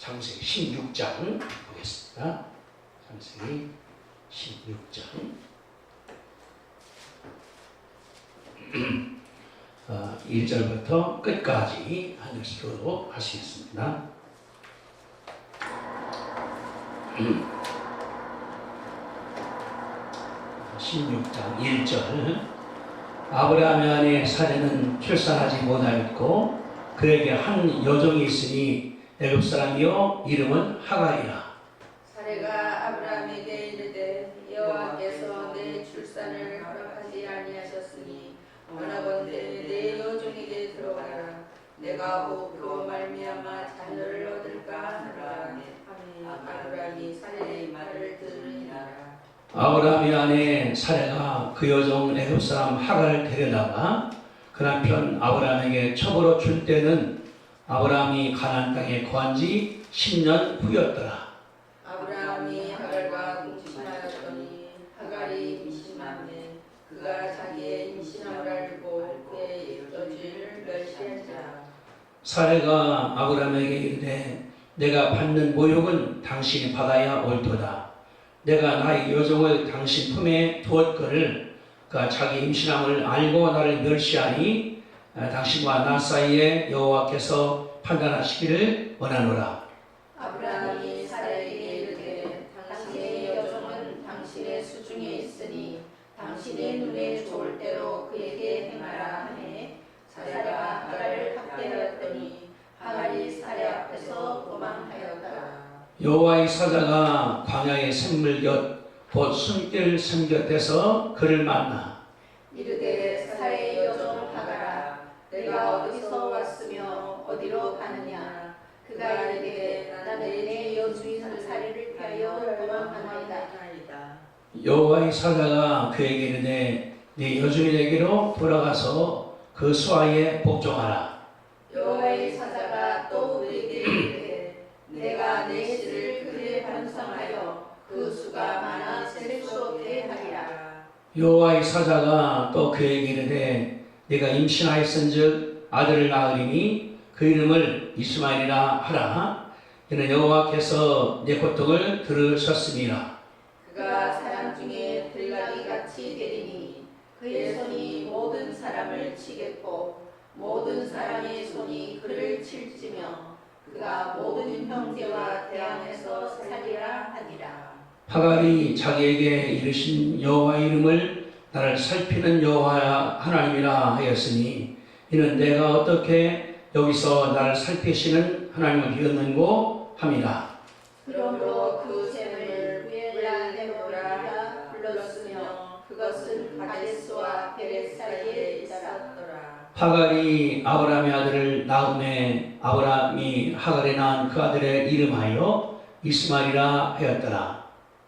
창세기 16장 보겠습니다. 창세기 16장 1절부터 끝까지 한 절씩 교독하시겠습니다. 16장 1절. 아브라함의 아내 사레는 출산하지 못하였고 그에게 한 여종이 있으니 애굽 사람이요 이름은 하갈이라. 사레가 아브라함에게 이르되 여호와께서 내 출산을 허락하지 아니하셨으니 원하건대 내 여종에게 들어가라. 내가 그로 말미암아 자녀를 얻을까 하노라. 아브라함이 사레의 말을 들으니라. 아브라함의 아내 사레가 그 여종 애굽 사람 하갈을 데려다가 그 남편 아브라함에게 첩으로 줄 때는 아브라함이 가나안 땅에 거한 지 10년 후였더라. 아브라함이 하갈과 동침하였더니 하갈이 임신하매 그가 자기의 임신함을 알고 그의 여주인을 멸시한지라. 사레가 아브라함에게 이르되 내가 받는 모욕은 당신이 받아야 옳도다. 내가 나의 여종을 당신 품에 두었거늘 그가 자기 임신함을 알고 나를 멸시하니 당신과 나 사이에 여호와께서 판단하시기를 원하노라. 아브라함이 사라에게 이르되 당신의 여종은 당신의 수중에 있으니 당신의 눈에 좋을 대로 그에게 행하라 하매 사라가 하갈을 학대하였더니 하갈이 사라 앞에서 도망하였더라. 여호와의 사자가 광야의 샘물 곁 곧 숨길 샘 곁에서 그를 만나 이르되 사라의 여종 하갈아 내가 어디서 왔으며 어디로 가느냐. 그가 이르되 나는 내 여주인 사라를 피하여 도망하나이다. 여호와의 사자가 그에게 이르되 네 여주인에게로 돌아가서 그 수하에 복종하라. 여호와의 사자가 또 그에게 이르되 내가 내 씨를 그에 반성하여 그 수가 많아 셀 수 없게 하리라. 여호와의 사자가 또 그에게 이르되 네가 임신하였은즉 아들을 낳으리니 그 이름을 이스마엘이라 하라. 이는 여호와께서 네 고통을 들으셨음이라. 그가 사람 중에 들나귀 같이 되리니 그의 손이 모든 사람을 치겠고 모든 사람의 손이 그를 칠지며 그가 모든 형제와 대항해서 살리라 하니라. 하갈이 자기에게 이르신 여호와의 이름을 나를 살피는 여호와 하나님이라 하였으니 이는 내가 어떻게 여기서 나를 살피시는 하나님을 비었는고 함이라. 그러므로 그 샘을 벨라네모라 불렀으며 그것은 가데스와 베렛 사이에 있었더라. 하갈이 아브라함의 아들을 낳음에 아브라함이 하갈에 낳은 그 아들의 이름하여 이스마엘이라 하였더라.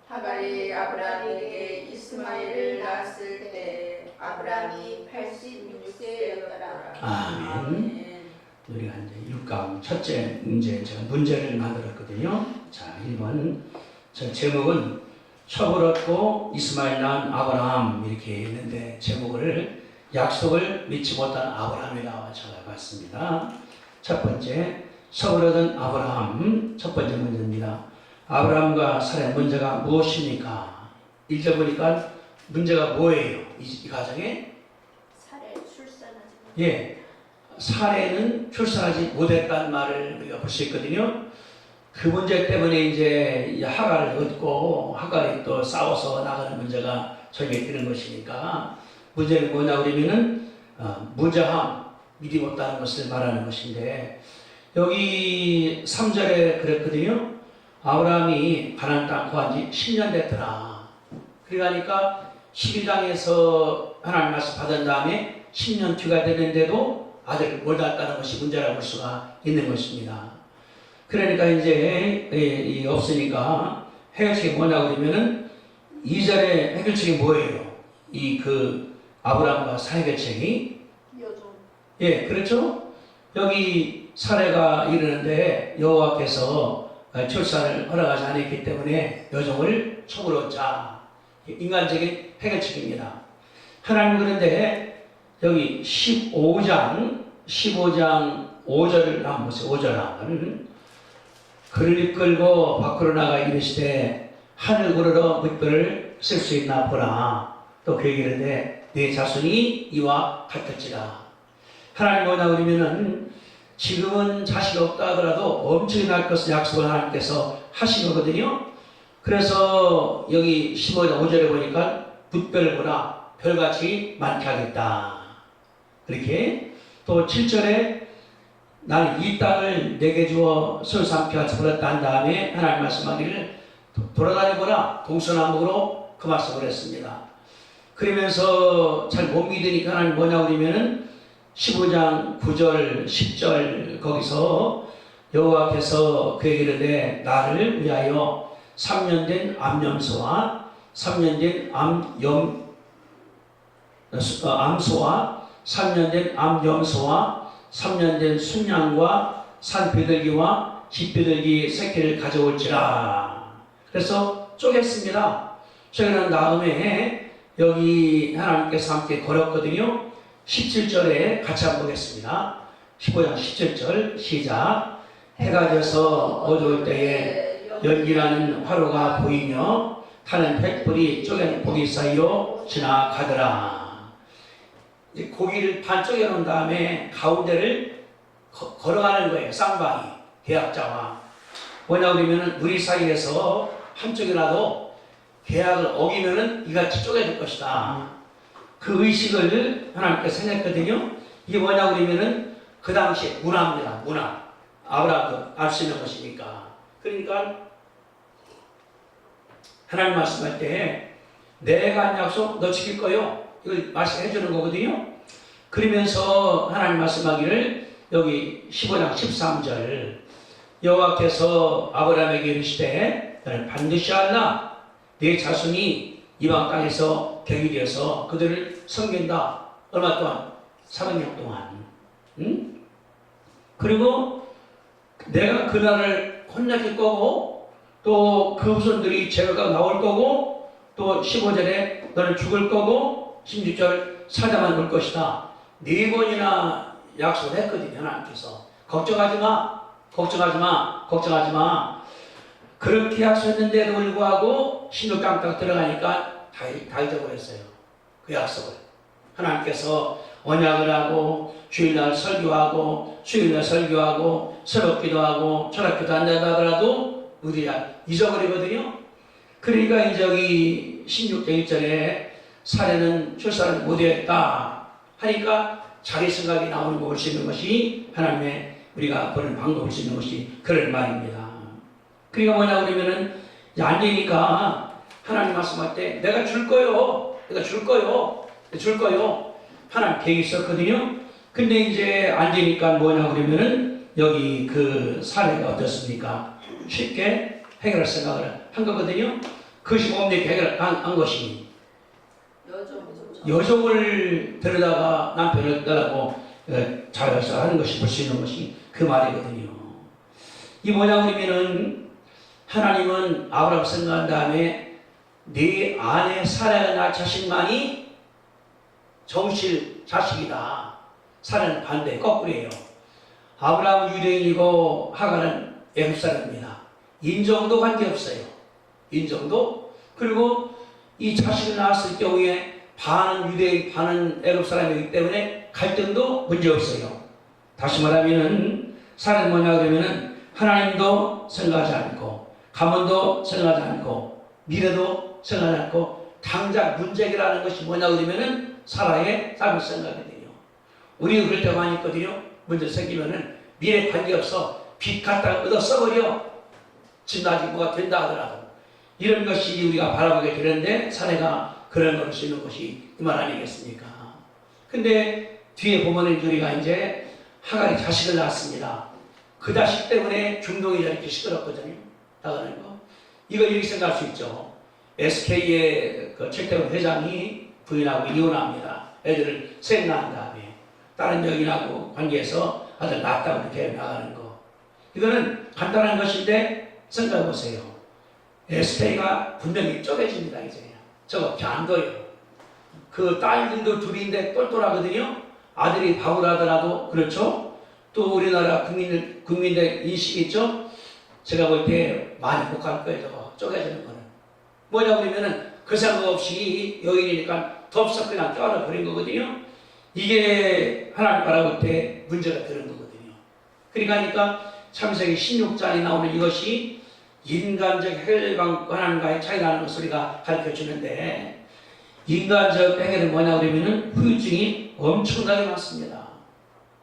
하갈이 아브라함에게 이스마엘을 낳았을 때 아브라함이 86세였더라. 아멘. 우리가 이제 6강 첫째 문제, 제가 문제를 만들었거든요. 자, 1번. 저 제목은 첩을 얻고 이스마엘 낳은 아브라함 이렇게 있는데 제목을 약속을 믿지 못한 아브라함이라고 적어봤습니다. 첫 번째, 첩을 얻은 아브라함. 첫 번째 문제입니다. 아브라함과 사레 문제가 무엇입니까? 1절 보니까 문제가 뭐예요? 이 가정에? 사례 출산하지 예. 사례는 출산하지 못했다는 말을 우리가 볼 수 있거든요. 그 문제 때문에 이제 하갈을 얻고 하갈이 또 싸워서 나가는 문제가 저에게 되는 것이니까 문제는 뭐냐 그러면은 무자함, 믿지 못하는 것을 말하는 것인데 여기 3절에 그랬거든요. 아브라함이 가나안 땅 거한 지 10년 됐더라. 그러니까 12장에서 하나님 말씀 받은 다음에 10년 뒤가 되는데도 아들을 못 낳았다는 것이 문제라고 볼 수가 있는 것입니다. 그러니까 이제 없으니까 해결책이 뭐냐 그러면은 2절의 해결책이 뭐예요? 아브라함과 사의 해결책이 여종. 예, 그렇죠? 여기 사례가 이르는데 여호와께서 출산을 허락하지 않았기 때문에 여종을 첩으로 얻자. 인간적인 해결책입니다. 하나님 그런데 여기 15장 5절을 한번 보세요. 5절 한번. 그를 이끌고 밖으로 나가 이르시되 하늘 구르러 묻별을 쓸 수 있나 보라. 또 그 얘기를 해. 내 자손이 이와 같을지라. 하나님 뭐냐 그러면은 지금은 자식 없다 하더라도 엄청날 것을 약속을 하나님께서 하신 거거든요. 그래서 여기 15장 5절에 보니까 붓별 보라 별같이 많게 하겠다. 그렇게 또 7절에 나는 이 땅을 내게 주어 술 삼켜 같이 버렸다 한 다음에 하나님 말씀하기를 돌아다니보라 동서남북으로 그 말씀을 했습니다. 그러면서 잘 못 믿으니까 하나님 뭐냐 그러면은 15장 9절 10절 거기서 여호와께서 그 얘기를 해 나를 위하여 3년 된 암염소와 3년 된 암소와 3년 된 암염소와 3년 된 순양과 산비둘기와 집비둘기 새끼를 가져올지라. 그래서 쪼갰습니다. 쪼개난 다음에 여기 하나님께서 함께 걸었거든요. 17절에 같이 한번 보겠습니다. 15장 17절 시작. 해가 져서 어두울 때에 연기나는 화로가 보이며 타는 횃불이 쪼갠 고기 사이로 지나가더라. 이제 고기를 반 쪼개 놓은 다음에 가운데를 걸어가는 거예요. 쌍방이 계약자와 뭐냐 그러면은 우리 사이에서 한쪽이라도 계약을 어기면은 이같이 쪼개질 것이다. 그 의식을 하나님께서 생겼거든요. 이게 뭐냐 그러면은 그 당시에 문화입니다. 문화. 아브라함도 알 수 있는 것이니까. 그러니까 하나님 말씀할 때 내가 한 약속 너 지킬 거요. 이걸 말씀해 주는 거거든요. 그러면서 하나님 말씀하기를 여기 15장 13절 여호와께서 아브라함에게 이르시되 너는 반드시 알라 네 자손이 이방 땅에서 경유되어서 그들을 섬긴다. 얼마 동안? 400년 동안. 응? 그리고 내가 그날을 혼내줄 거고 또 그 후손들이 죄가 나올 거고 또 15절에 너는 죽을 거고 16절 사자만 올 것이다. 4번이나 약속을 했거든요. 하나님께서. 걱정하지 마. 걱정하지 마. 걱정하지 마. 그렇게 약속했는데도 불구하고 16강 딱 들어가니까 다 잊어버렸어요. 그 약속을. 하나님께서 언약을 하고 주일날 설교하고 수요일날 설교하고 새벽기도 하고 철학기도 한다고 하더라도 우리가 잊어버리거든요. 그러니까 이제 여기 16장 1절에 사례는 출산을 못했다 하니까 자기 생각이 나오는 거 볼 수 있는 것이 하나님의 우리가 보는 방법을 수 있는 것이 그런 말입니다. 그러니까 뭐냐 그러면은 안 되니까 하나님 말씀할 때 내가 줄 거요. 내가 줄 거요. 줄 거요. 하나님 계획이 있었거든요. 근데 이제 안 되니까 뭐냐 그러면은 여기 그 사례가 어떻습니까? 쉽게 해결할 생각을 한 거거든요. 그것이 뭡니까? 해결한 것이 여종을 데려다가 남편을 떠나고 자유해서 하는 것이 볼 수 있는 것이 그 말이거든요. 이 뭐냐 그러면은 하나님은 아브라함 생각한 다음에 네 아내 사라가 낳을 자식만이 정실 자식이다. 사라는 반대 거꾸로예요. 아브라함은 유대인이고 하갈은 애굽 사람입니다. 인정도 관계없어요. 인정도. 그리고 이 자식을 낳았을 경우에 반은 유대인 반은 애굽 사람이기 때문에 갈등도 문제없어요. 다시 말하면은 사라는 뭐냐 그러면은 하나님도 생각하지 않고 가문도 생각하지 않고 미래도 생각하지 않고 당장 문제라는 것이 뭐냐 그러면은 사라의 삶을 생각하거든요. 우리도 그럴 때가 많이 있거든요. 문제 생기면은 미래 관계없어. 빚 갖다가 얻어 써버려. 집 나중에 뭐가 된다 하더라도. 이런 것이 우리가 바라보게 되는데 사례가 그런 걸 수 있는 것이 이 말 아니겠습니까? 근데 뒤에 보면은 우리가 이제 하갈이 자식을 낳았습니다. 그 자식 때문에 중동이 이렇게 시끄럽거든요. 나가는 거. 이거 이렇게 생각할 수 있죠. SK의 그 최태원 회장이 부인하고 이혼합니다. 애들을 셋 낳은 다음에 다른 여인하고 관계해서 아들 낳았다고 이렇게 나가는 거. 이거는 간단한 것인데 생각해 보세요. SK가 분명히 쪼개집니다. 이제 저거 안 둬요. 그 딸들도 둘인데 똘똘하거든요. 아들이 밥을 하더라도 그렇죠. 또 우리나라 국민들 인식이 있죠. 제가 볼 때 많이 못 갈 거예요. 저거 쪼개지는 거는 뭐냐 그러면은 그 생각 없이 여인이니까 덥석 그냥 껴안아 버린 거거든요. 이게 하나님 바라볼 때 문제가 되는 거거든요. 그러니까 창세기 16장에 나오는 이것이 인간적 해결과 하나님과의 차이라는 것을 우리가 가르쳐 주는데, 인간적 해결은 뭐냐 그러면은 후유증이 엄청나게 많습니다.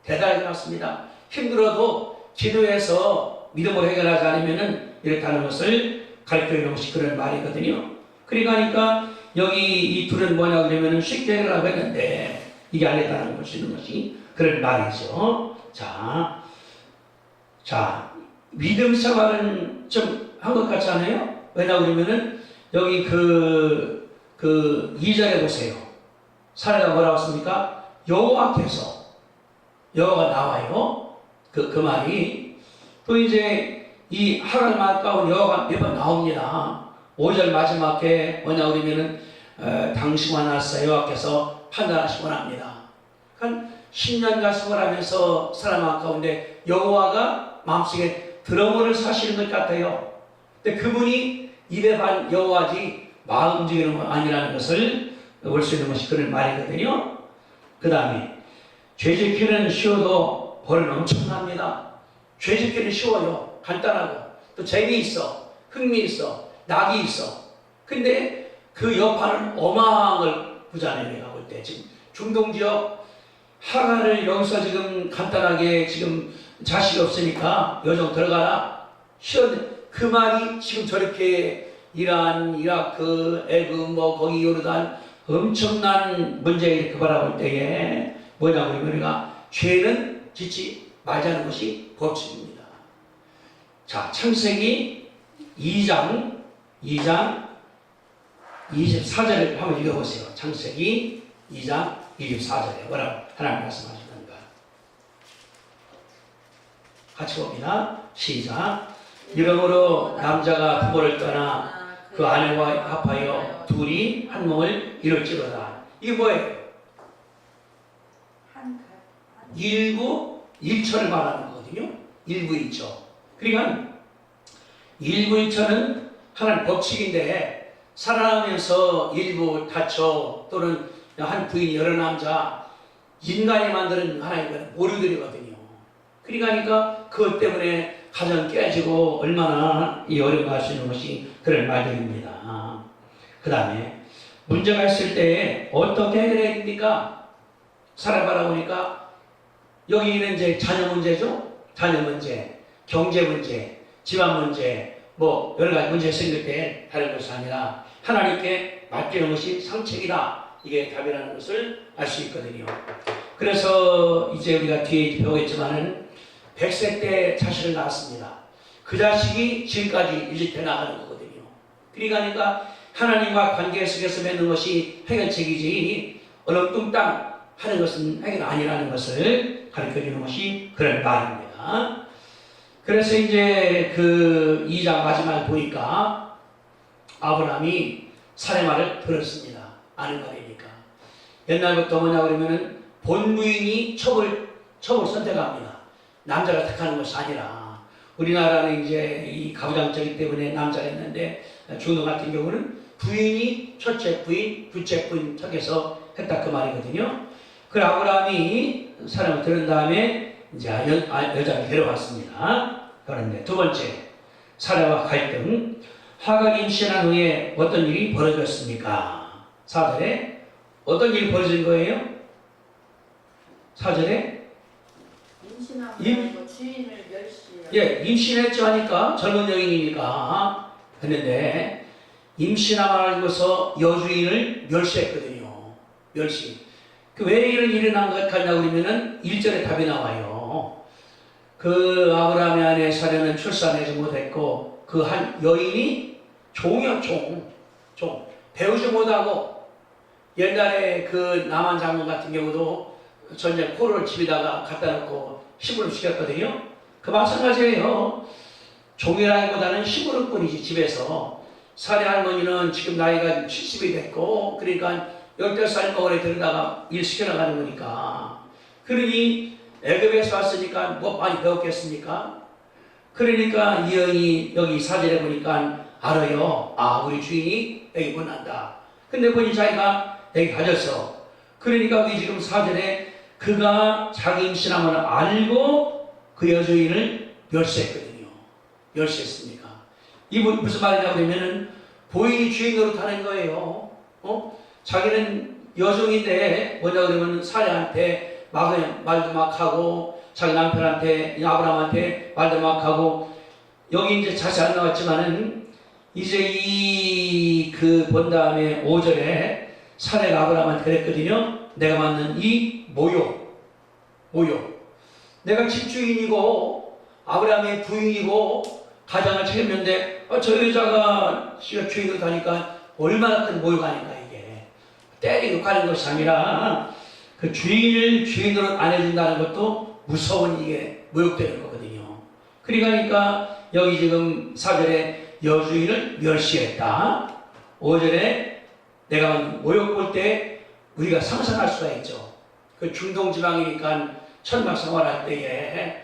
대단하게 많습니다. 힘들어도 기도해서 믿음으로 해결하지 않으면은 이렇다는 것을 가르쳐 주는 것이 그런 말이거든요. 그러니까 여기 이 둘은 뭐냐 그러면은 쉽게 해결하고 했는데 이게 아니다라는 걸 수 있는 것이 그런 말이죠. 자, 믿음 생활은 좀 한 것 같지 않아요? 왜냐 그러면은 여기 그 2절에 보세요. 사례가 뭐라고 했습니까? 여호와께서, 여호와가 나와요. 그 말이. 또 이제 이 하갈 가까운 여호와가 몇 번 나옵니다. 5절 마지막에 뭐냐 그러면은 당신과 나서 여호와께서 판단하시곤 합니다. 그러니까 10년간 생활하면서 사람 가운데 여호와가 마음속에 들어오는 사실인 것 같아요. 근데 그분이 입에 반 여호와지 마음 움직이는 건 아니라는 것을 볼 수 있는 것이 그런 말이거든요. 그 다음에 죄짓기는 쉬워도 벌은 엄청납니다. 죄짓기는 쉬워요. 간단하고 또 재미있어, 흥미있어, 낙이 있어. 근데 그 여파는 어마어마한 부자네요. 내가 볼 때 지금 중동지역 하갈을 여기서 지금 간단하게 지금 자식이 없으니까 여정 들어가라. 그 말이 지금 저렇게 이란, 이라크, 애굽, 거기 요르단 엄청난 문제에 이렇게 바라볼 때에 뭐냐 그러면 우리가 죄는 짓지 말자는 것이 법칙입니다. 자, 창세기 2장 24절을 한번 읽어보세요. 창세기 2장 24절에 뭐라고 하나님 말씀하시는가? 같이 봅니다. 시작. 이러므로 남자가 부모를 떠나 그 아내와 합하여 둘이 한 몸을 이룰지로다. 이게 뭐예요? 일부 일처를 말하는 거거든요. 일부 일처. 그러니까 일부 일처는 하나님 법칙인데, 살아가면서 일부 다처 또는 한 부인 여러 남자, 인간이 만드는 하나님의 오류들이거든요. 그러니까 그것 때문에 가정 깨지고 얼마나 이 어려움을 할 수 있는 것이 그런 말들입니다. 그 다음에 문제가 있을 때 어떻게 해결해야 됩니까? 살아봐라 보니까 여기는 이제 자녀 문제죠. 자녀 문제, 경제 문제, 집안 문제, 여러 가지 문제 생길 때 다른 것이 아니라 하나님께 맡기는 것이 상책이다. 이게 답이라는 것을 알 수 있거든요. 그래서 이제 우리가 뒤에 배우겠지만은 100세 때 자식을 낳았습니다. 그 자식이 지금까지 유지돼 나가는 거거든요. 그러니까 하나님과 관계 속에서 맺는 것이 해결책이지 얼렁뚱땅 하는 것은 해결 아니라는 것을 가르쳐주는 것이 그런 말입니다. 그래서 이제 그 2장 마지막에 보니까 아브라함이 사례 말을 들었습니다. 아는 말이니까. 옛날부터 뭐냐 그러면은 본부인이 첩을 선택합니다. 남자가 택하는 것이 아니라, 우리나라는 이제 이 가부장적이기 때문에 남자가 있는데, 중동 같은 경우는 부인이 첫째 부인, 둘째 부인 척해서 했다 그 말이거든요. 그 아브라함이 사람을 들은 다음에 이제 여자를 데려왔습니다. 그런데 두 번째, 사례와 갈등. 하갈이 임신한 후에 어떤 일이 벌어졌습니까? 4절에 어떤 일이 벌어진 거예요? 4절에 주인을 멸시해요. 예, 임신했죠 하니까 젊은 여인이니까 했는데, 임신함을 알고서 여주인을 멸시했거든요. 멸시. 왜 이런 일이 난 것 같냐 그러면은 1절에 답이 나와요. 그 아브라함의 아내 사례는 출산하지 못했고, 그 한 여인이 종이요, 종. 배우지 못하고, 옛날에 그 남한 장군 같은 경우도 전쟁 포로를 집에다가 갖다 놓고 시부름 시켰거든요. 그 마찬가지예요. 종이라기보다는 시부름꾼이지. 집에서 사례 할머니는 지금 나이가 70이 됐고, 그러니까 15살 먹으래 들여다가 일 시켜나가는 거니까. 그러니 애굽에서 왔으니까 뭐 많이 배웠겠습니까? 그러니까 이 여인이 여기 사진에 보니까 알아요. 아, 우리 주인이 여기 원한다. 근데 보니 자기가 여기 가졌어. 그러니까 우리 지금 사전에 그가 자기 임신함을 알고 그 여주인을 멸시했거든요. 멸시했습니까? 이분 무슨 말이냐 그러면은 보인이 주인 노릇하는 거예요. 자기는 여종인데 뭐냐 그러면 사례한테 말도 막 하고 자기 남편한테 아브라함한테 말도 막 하고 여기 이제 자세히 안 나왔지만은 이제 이 그 본 다음에 5절에 사례가 아브라함한테 그랬거든요. 내가 만든 이 모욕. 내가 집주인이고 아브라함의 부인이고 가장을 책임졌는데 저 여자가 주인으로 가니까 얼마나 큰 모욕 아닌가 이게. 때리고 가는 것이 아니라 그 주인을 주인으로 안 해준다는 것도 무서운 이게 모욕되는 거거든요. 그러니까 여기 지금 4절에 여주인을 멸시했다. 5절에 내가 모욕 볼 때 우리가 상상할 수가 있죠. 그 중동 지방이니까 천막 생활할 때에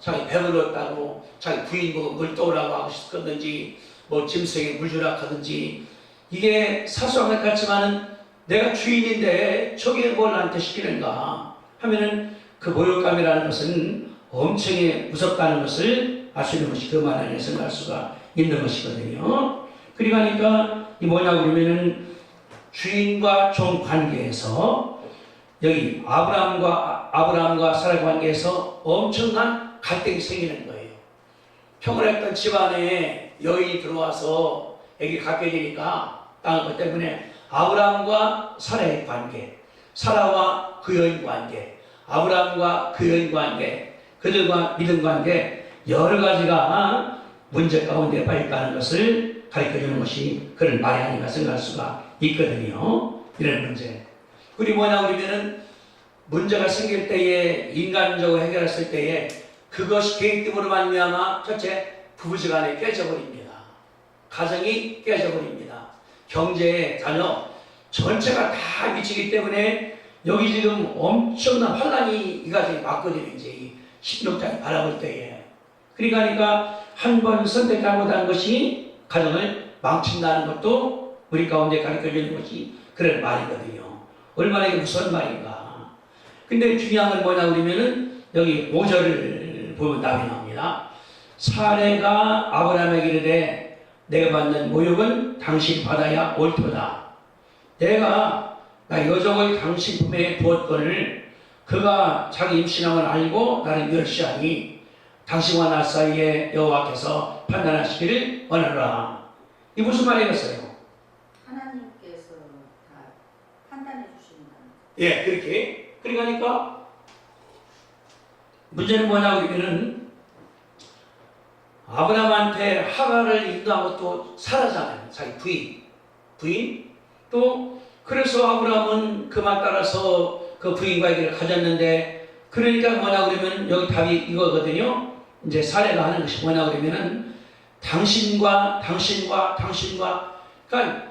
자기 배불렀다고 자기 부인 보고 물 떠오라고 하고 싶었는지 뭐 짐승에 물 주라 하든지 이게 사소한 것 같지만은 내가 주인인데 저게 뭘 나한테 시키는가 하면은 그 모욕감이라는 것은 엄청나게 무섭다는 것을 알 수 있는 것이 그 말 안에서 알 수가 있는 것이거든요. 그러니까 이 뭐냐고 그러면은 주인과 종 관계에서 여기 아브라함과 사라 관계에서 엄청난 갈등이 생기는 거예요. 평온했던 집안에 여인이 들어와서 여기 갖게 되니까 땅 것 때문에 아브라함과 사라의 관계, 사라와 그 여인 관계, 아브라함과 그 여인 관계, 그들과 믿음 관계 여러 가지가 문제 가운데 빠졌다는 것을 가르쳐주는 것이 그런 말이 아닌가 생각할 수가 있거든요. 이런 문제. 그리고 뭐냐 그러면은 문제가 생길 때에 인간적으로 해결했을 때에 그것이 계획됨으로 말미암아 첫째 부부지간에 깨져버립니다. 가정이 깨져버립니다. 경제, 자녀 전체가 다 미치기 때문에 여기 지금 엄청난 환란이 이 가정에 맞거든요. 이제 16장이 바라볼 때에. 그러니까 한 번 선택 잘못한 것이 가정을 망친다는 것도 우리 가운데 가르쳐주는 것이 그런 말이거든요. 얼마나 이게 무서운 말인가. 근데 중요한 건 뭐냐 그러면은 여기 5절을 보면 답이 나옵니다. 사례가 아브라함에게 이르되 내가 받는 모욕은 당신이 받아야 옳도다. 내가 나 여종을 당신 품에 두었거늘 그가 자기 임신함을 알고 나를 멸시하니 당신과 나 사이에 여호와께서 판단하시기를 원하노라. 이 무슨 말이겠어요? 하나님께서 다 판단해 주신다는. 예, 그렇게. 그러니까 문제는 뭐냐고 그러면은 아브라함한테 하갈을 인도한 것도 사라잖아요. 자기 부인. 또 그래서 아브라함은 그 말 따라서 그 부인과 얘기를 가졌는데 그러니까 뭐냐 그러면 여기 답이 이거거든요. 이제 사례가 하는 것이 뭐냐 그러면은 당신과 그러니까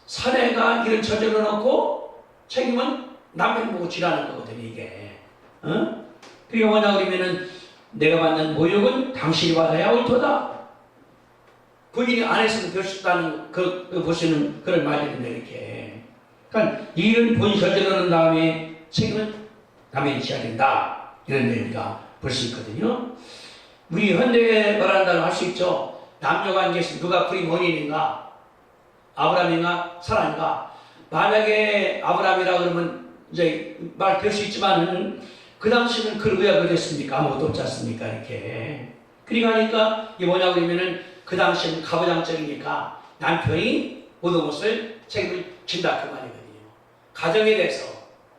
사례가 이를 저질러 놓고 책임은 남편 보고 지라는 거거든요 이게. 그게 뭐냐 그러면은 내가 받는 모욕은 당신이 받아야 옳도다. 부인이 안 했으면 될 수 있다는 그 보시는 그런 말인데 이렇게. 그러니까 일은 본인이 저질러 놓은 다음에 책임은 남편이 져야 된다. 이런 내용이가 볼 수 있거든요. 우리 현대에 말한다면 할 수 있죠. 남녀관계에서 누가 불임 원인인가? 아브라함인가? 사라인가? 만약에 아브라함이라 그러면 이제 말 될 수 있지만은 그 당시는 그 왜 그랬습니까? 아무것도 없지 않습니까? 이렇게. 그러니까 이게 뭐냐 그러면은 그 당시는 가부장적이니까 남편이 모든 것을 책임을 진다 그 말이거든요. 가정에 대해서.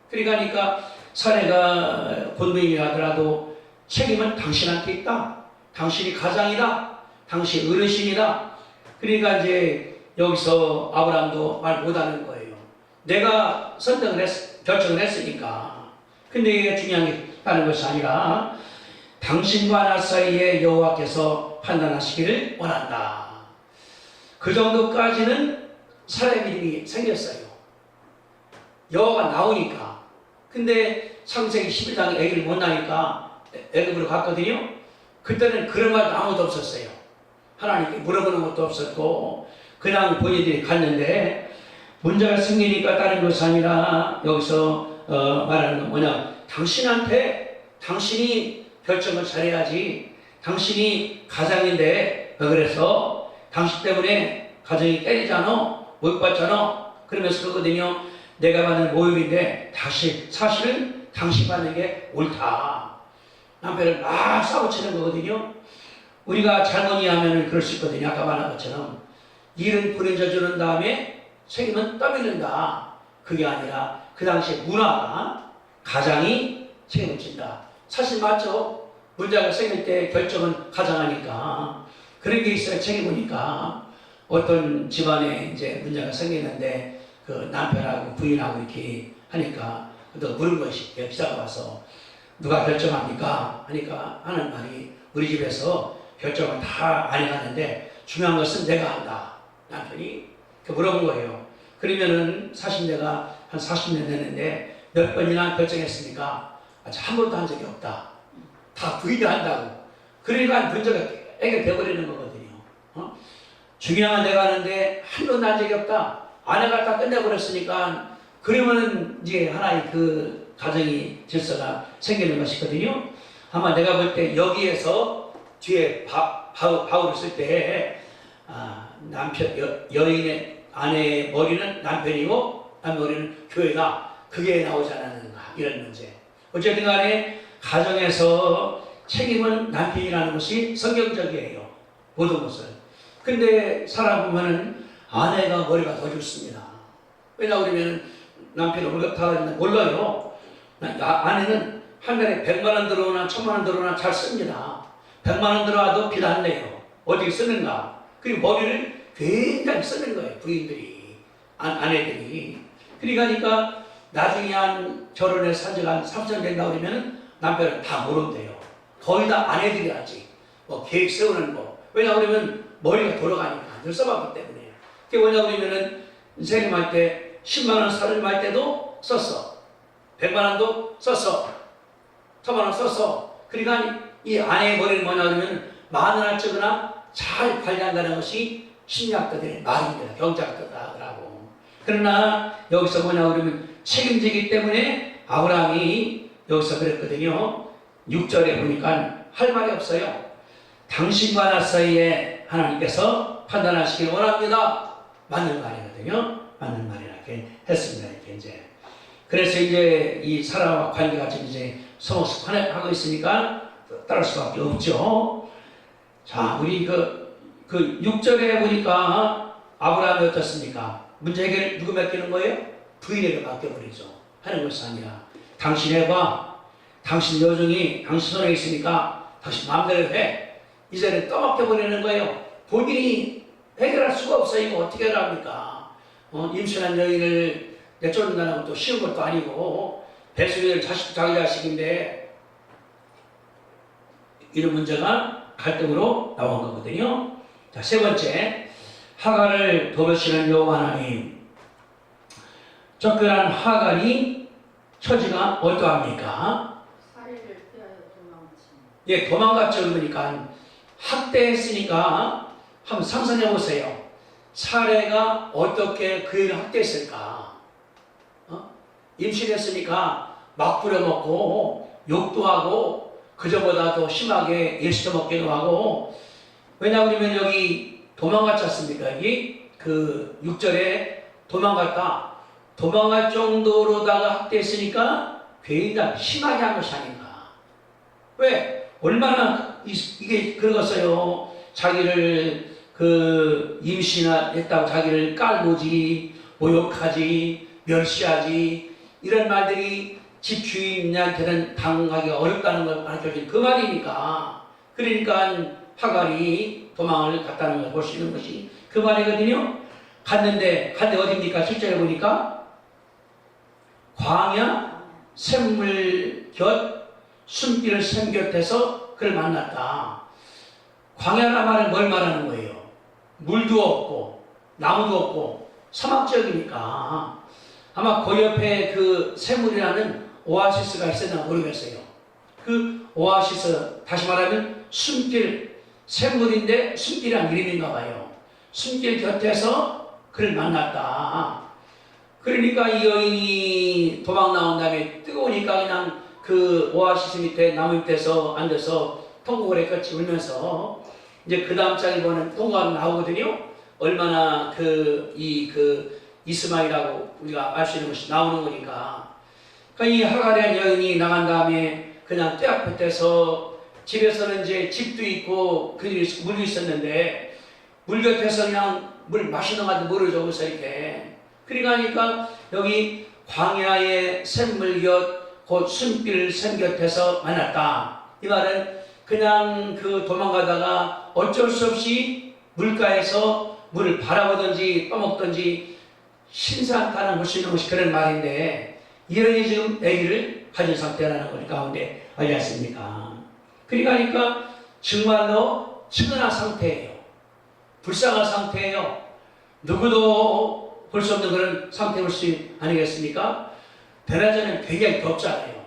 그러니까 사례가 본부인이 하더라도 책임은 당신한테 있다. 당신이 가장이다. 당신 어르신이다. 그러니까 이제 여기서 아브라함도 말 못하는 거예요. 내가 결정을 했으니까. 근데 이게 중요한 게 다른 것이 아니라 당신과 나 사이에 여호와께서 판단하시기를 원한다. 그 정도까지는 사람의 믿음이 생겼어요. 여호와가 나오니까. 근데 창세기 11장에 애기를 못 나니까 애굽으로 갔거든요. 그때는 그런 말도 아무도 없었어요. 하나님께 물어보는 것도 없었고 그냥 본인들이 갔는데 문제가 생기니까 다른 것이 아니라 여기서 말하는 건 뭐냐, 당신이 결정을 잘해야지. 당신이 가장인데 왜 그래서 당신 때문에 가정이 깨지잖아, 못 받잖아. 그러면서 그러거든요. 내가 받는 모욕인데 사실은 당신 받는 게 옳다. 남편을 막 싸우치는 거거든요. 우리가 잘못 이해하면 그럴 수 있거든요. 아까 말한 것처럼 일은 불행자 주는 다음에 책임은 떠밀린다. 그게 아니라 그 당시에 문화가 가장이 책임을 진다. 사실 맞죠? 문제가 생길 때 결정은 가장하니까 그런 게 있어야 책임이니까. 어떤 집안에 이제 문제가 생기는데 그 남편하고 부인하고 이렇게 하니까 또 물은 것이 기사가 와서 누가 결정합니까? 하니까 하는 말이 우리 집에서 결정을 다 아내가 하는데 중요한 것은 내가 한다. 남편이 물어본 거예요. 그러면은 사실 내가 한 40년 됐는데 몇 번이나 결정했으니까 아직 한 번도 한 적이 없다. 다 부인이 한다고. 그러니까 문제가 해결되어버리는 거거든요. 중요한 건 내가 하는데 한 번도 한 적이 없다. 아내가 다 끝내버렸으니까 그러면은 이제 하나의 그 가정이 질서가 생기는 것이거든요. 아마 내가 볼 때 여기에서 뒤에 바울을 쓸 때 여인의 아내의 머리는 남편이고 남의 머리는 교회다. 그게 나오지 않았는가 이런 문제. 어쨌든 간에 가정에서 책임은 남편이라는 것이 성경적이에요. 모든 것을. 근데 살아보면은 아내가 머리가 더 좋습니다. 왜냐 그러면 남편이 월급 다 가지면 몰라요. 아내는 한 달에 100만 원 들어오나 1000만 원 들어오나 잘 씁니다. 100만 원 들어와도 빚 안 내요. 어떻게 쓰는가? 그리고 머리를 굉장히 쓰는 거예요. 부인들이, 아내들이. 그러니까 나중에 한 결혼해서 한 지가 한 3년 된다 그러면 남편은 다 모른대요. 거의 다 아내들이 하지. 뭐 계획 세우는 거. 왜냐 그러면 머리가 돌아가니까 늘 써봤기 때문에. 그게 뭐냐 그러면은 세금할 때 10만 원 살림할 때도 썼어. 100만 원도 썼어. 1000만 원 썼어. 그러니까 이 아내의 머리는 뭐냐 그러면 마누라 적으나 잘 관리한다는 것이 심리학자들의 말입니다. 경제학자들 하더라고. 그러나 여기서 뭐냐 그러면 책임지기 때문에 아브라함이 여기서 그랬거든요. 6절에 보니까 할 말이 없어요. 당신과 나 사이에 하나님께서 판단하시길 원합니다. 맞는 말이거든요. 맞는 말이라 이렇게 했습니다. 이렇게 이제. 그래서 이제 이 사람과 관계가 지금 이제 성숙하고 있으니까 따를 수밖에 없죠. 자, 우리 그 6절에 보니까 아브라함이 어떻습니까? 문제 해결 누구 맡기는 거예요? 부인에게 맡겨버리죠. 하는 것이 아니라 당신 해봐. 당신 여정이 당신 손에 있으니까 당신 마음대로 해. 이제는 떠맡겨버리는 거예요. 본인이 해결할 수가 없어요. 이거 어떻게 하랍니까? 임신한 여인을 내쫓는다는 것도 쉬운 것도 아니고 배수진을 자기 자식인데 이런 문제가 갈등으로 나온 거거든요. 자, 세 번째, 하갈을 도우시는 여호와 하나님. 쫓겨난 하갈이 처지가 어떠합니까? 사례를 피하여 도망치. 예, 도망갔죠. 그러니까 학대했으니까 한번 상상해 보세요. 사례가 어떻게 그 애를 학대했을까? 임신했으니까 막 부려먹고 욕도 하고 그저보다 더 심하게 일시켜먹기도 하고. 왜냐 그러면 여기 도망갔지 않습니까? 여기 그 6절에 도망갔다. 도망갈 정도로다가 학대했으니까 굉장히 심하게 한 것이 아닌가. 왜? 얼마나 이게 그러겠어요. 자기를 그 임신했다고 자기를 깔보지, 모욕하지, 멸시하지, 이런 말들이 집 주인한테는 당하기가 어렵다는 걸 가르쳐준 그 말이니까. 그러니까 하갈이 도망을 갔다는 걸 볼 수 있는 것이 그 말이거든요. 갔는데 어디입니까? 실제로 보니까 광야 샘물 곁 숨기는 샘 곁에서 그를 만났다. 광야라 말은 뭘 말하는 거예요? 물도 없고 나무도 없고 사막 지역이니까 아마 그 옆에 그 샘물이라는 오아시스가 있었나 모르겠어요. 그 오아시스, 다시 말하면 숨길, 샘물인데 숨길이란 이름인가 봐요. 숨길 곁에서 그를 만났다. 그러니까 이 여인이 도망 나온 다음에 뜨거우니까 그냥 그 오아시스 밑에 나무 밑에서 앉아서 통곡을 했겠지, 울면서. 이제 그 다음 장에 보면 통곡이 나오거든요. 얼마나 이스마일이라고 우리가 알 수 있는 것이 나오는 거니까. 그러니까 이 하갈이라는 여인이 나간 다음에 그냥 떼 앞에서 집에서는 이제 집도 있고 그들이 물도 있었는데 물 곁에서 그냥 물 마시는 것도 모르죠. 그래서 이렇게. 그러니까 여기 광야의 샘물 곁, 곧 숨길 샘 곁에서 만났다. 이 말은 그냥 그 도망가다가 어쩔 수 없이 물가에서 물을 바라보든지 떠먹든지 신사한테는 볼 수 있는 것이 그런 말인데, 이런이 지금 아기를 가진 상태라는 것 가운데 알지 않습니까? 그러니까 정말로 측은한 상태예요. 불쌍한 상태예요. 누구도 볼 수 없는 그런 상태일 수 아니겠습니까? 대낮에는 굉장히 덥잖아요.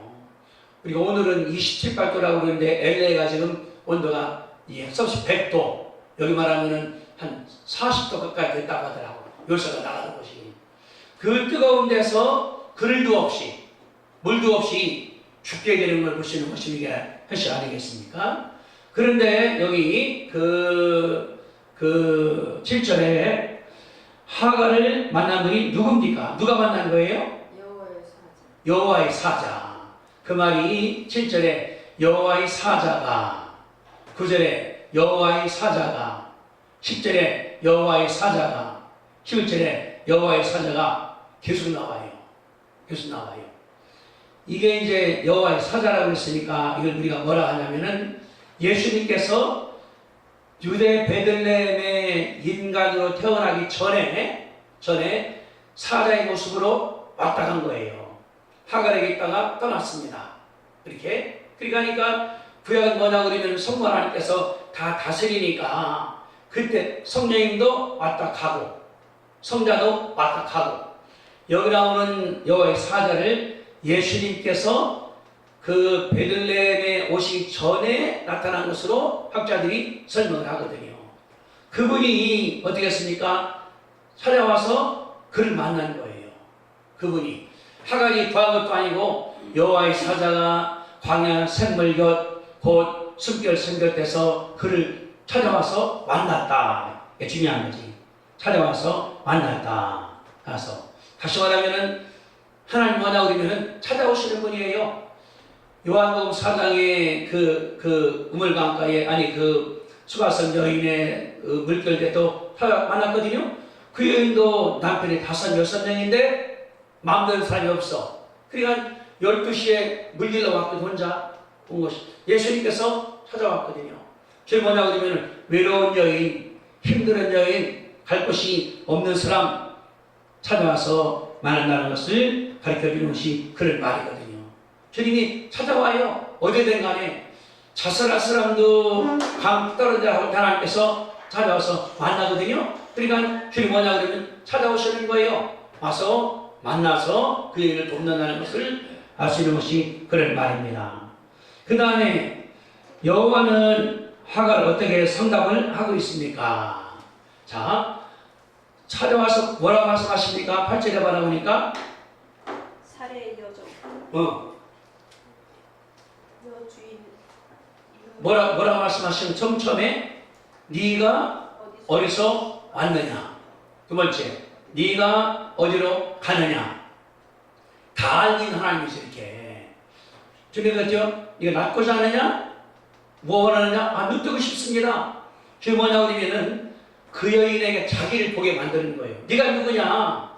우리가 오늘은 27, 8도라고 그러는데 LA가 지금 온도가 서울시 100도, 여기 말하면은 한 40도 가까이 됐다고 하더라고요. 열사가 나가는 곳이. 그 뜨거운 데서 그늘도 없이 물도 없이 죽게 되는 걸 볼 수 있는 것이 이게 현실 아니겠습니까? 그런데 여기 그 7절에 하갈을 만난 분이 누굽니까? 누가 만난 거예요? 여호와의 사자. 그 말이 7절에 여호와의 사자가, 9절에 여호와의 사자가, 10절에 여호와의 사자가, 11절에 여호와의 사자가 계속 나와요. 계속 나와요. 이게 이제 여호와의 사자라고 했으니까 이걸 우리가 뭐라 하냐면은 예수님께서 유대 베들레헴의 인간으로 태어나기 전에 사자의 모습으로 왔다 간 거예요. 하갈에게 있다가 떠났습니다. 이렇게. 그러니까 구약은 뭐냐 그러면 성부 하나님께서 다 다스리니까 그때 성령님도 왔다 가고 성자도 왔다 가고, 여기 나오는 여호와의 사자를 예수님께서 그 베들레헴에 오시기 전에 나타난 것으로 학자들이 설명을 하거든요. 그분이 어떻게 했습니까? 찾아와서 그를 만난 거예요. 그분이 하갈이 구한 것도 아니고 여호와의 사자가 광야 샘물 곁, 곧 숨결 샘 곁에서 그를 찾아와서 만났다. 이게 중요한 거지. 찾아와서 만났다. 가서 다시 말하면은 하나님 뭐냐 그러면은 찾아오시는 분이에요. 요한복음 4장의 그 우물강가에, 아니 수가성 여인의 물결대도 만났거든요. 그 여인도 남편이 5, 6명인데 마음대로 사람이 없어. 그러니까 12시에 물길로 왔거든. 혼자 온 것이 예수님께서 찾아왔거든요. 저희 뭐냐 그러면 외로운 여인, 힘든 여인, 갈 곳이 없는 사람 찾아와서 만난다는 것을 가르쳐주는 것이 그런 말이거든요. 주님이 찾아와요. 어디든 간에 자살할 사람도 강 떨어져 하나님께서 찾아와서 만나거든요. 그러니까 주님 뭐냐 그러면 찾아오시는 거예요. 와서 만나서 그 일을 돕는다는 것을 알 수 있는 것이 그런 말입니다. 그 다음에 여호와는 하갈을 어떻게 상담을 하고 있습니까? 자, 찾아와서 뭐라고 말씀하십니까? 8절에 바라보니까 살해의 여종 여주인 뭐라고 말씀하시면 처음에 네가 어디서 왔느냐, 두 번째 네가 어디로 가느냐, 다 알긴 하나님이죠. 이렇게 주님 그랬죠. 네가 낳고자 하느냐, 뭐 원하느냐, 눈 뜨고 싶습니다. 주님 뭐냐 그러면은 그 여인에게 자기를 보게 만드는 거예요. 네가 누구냐?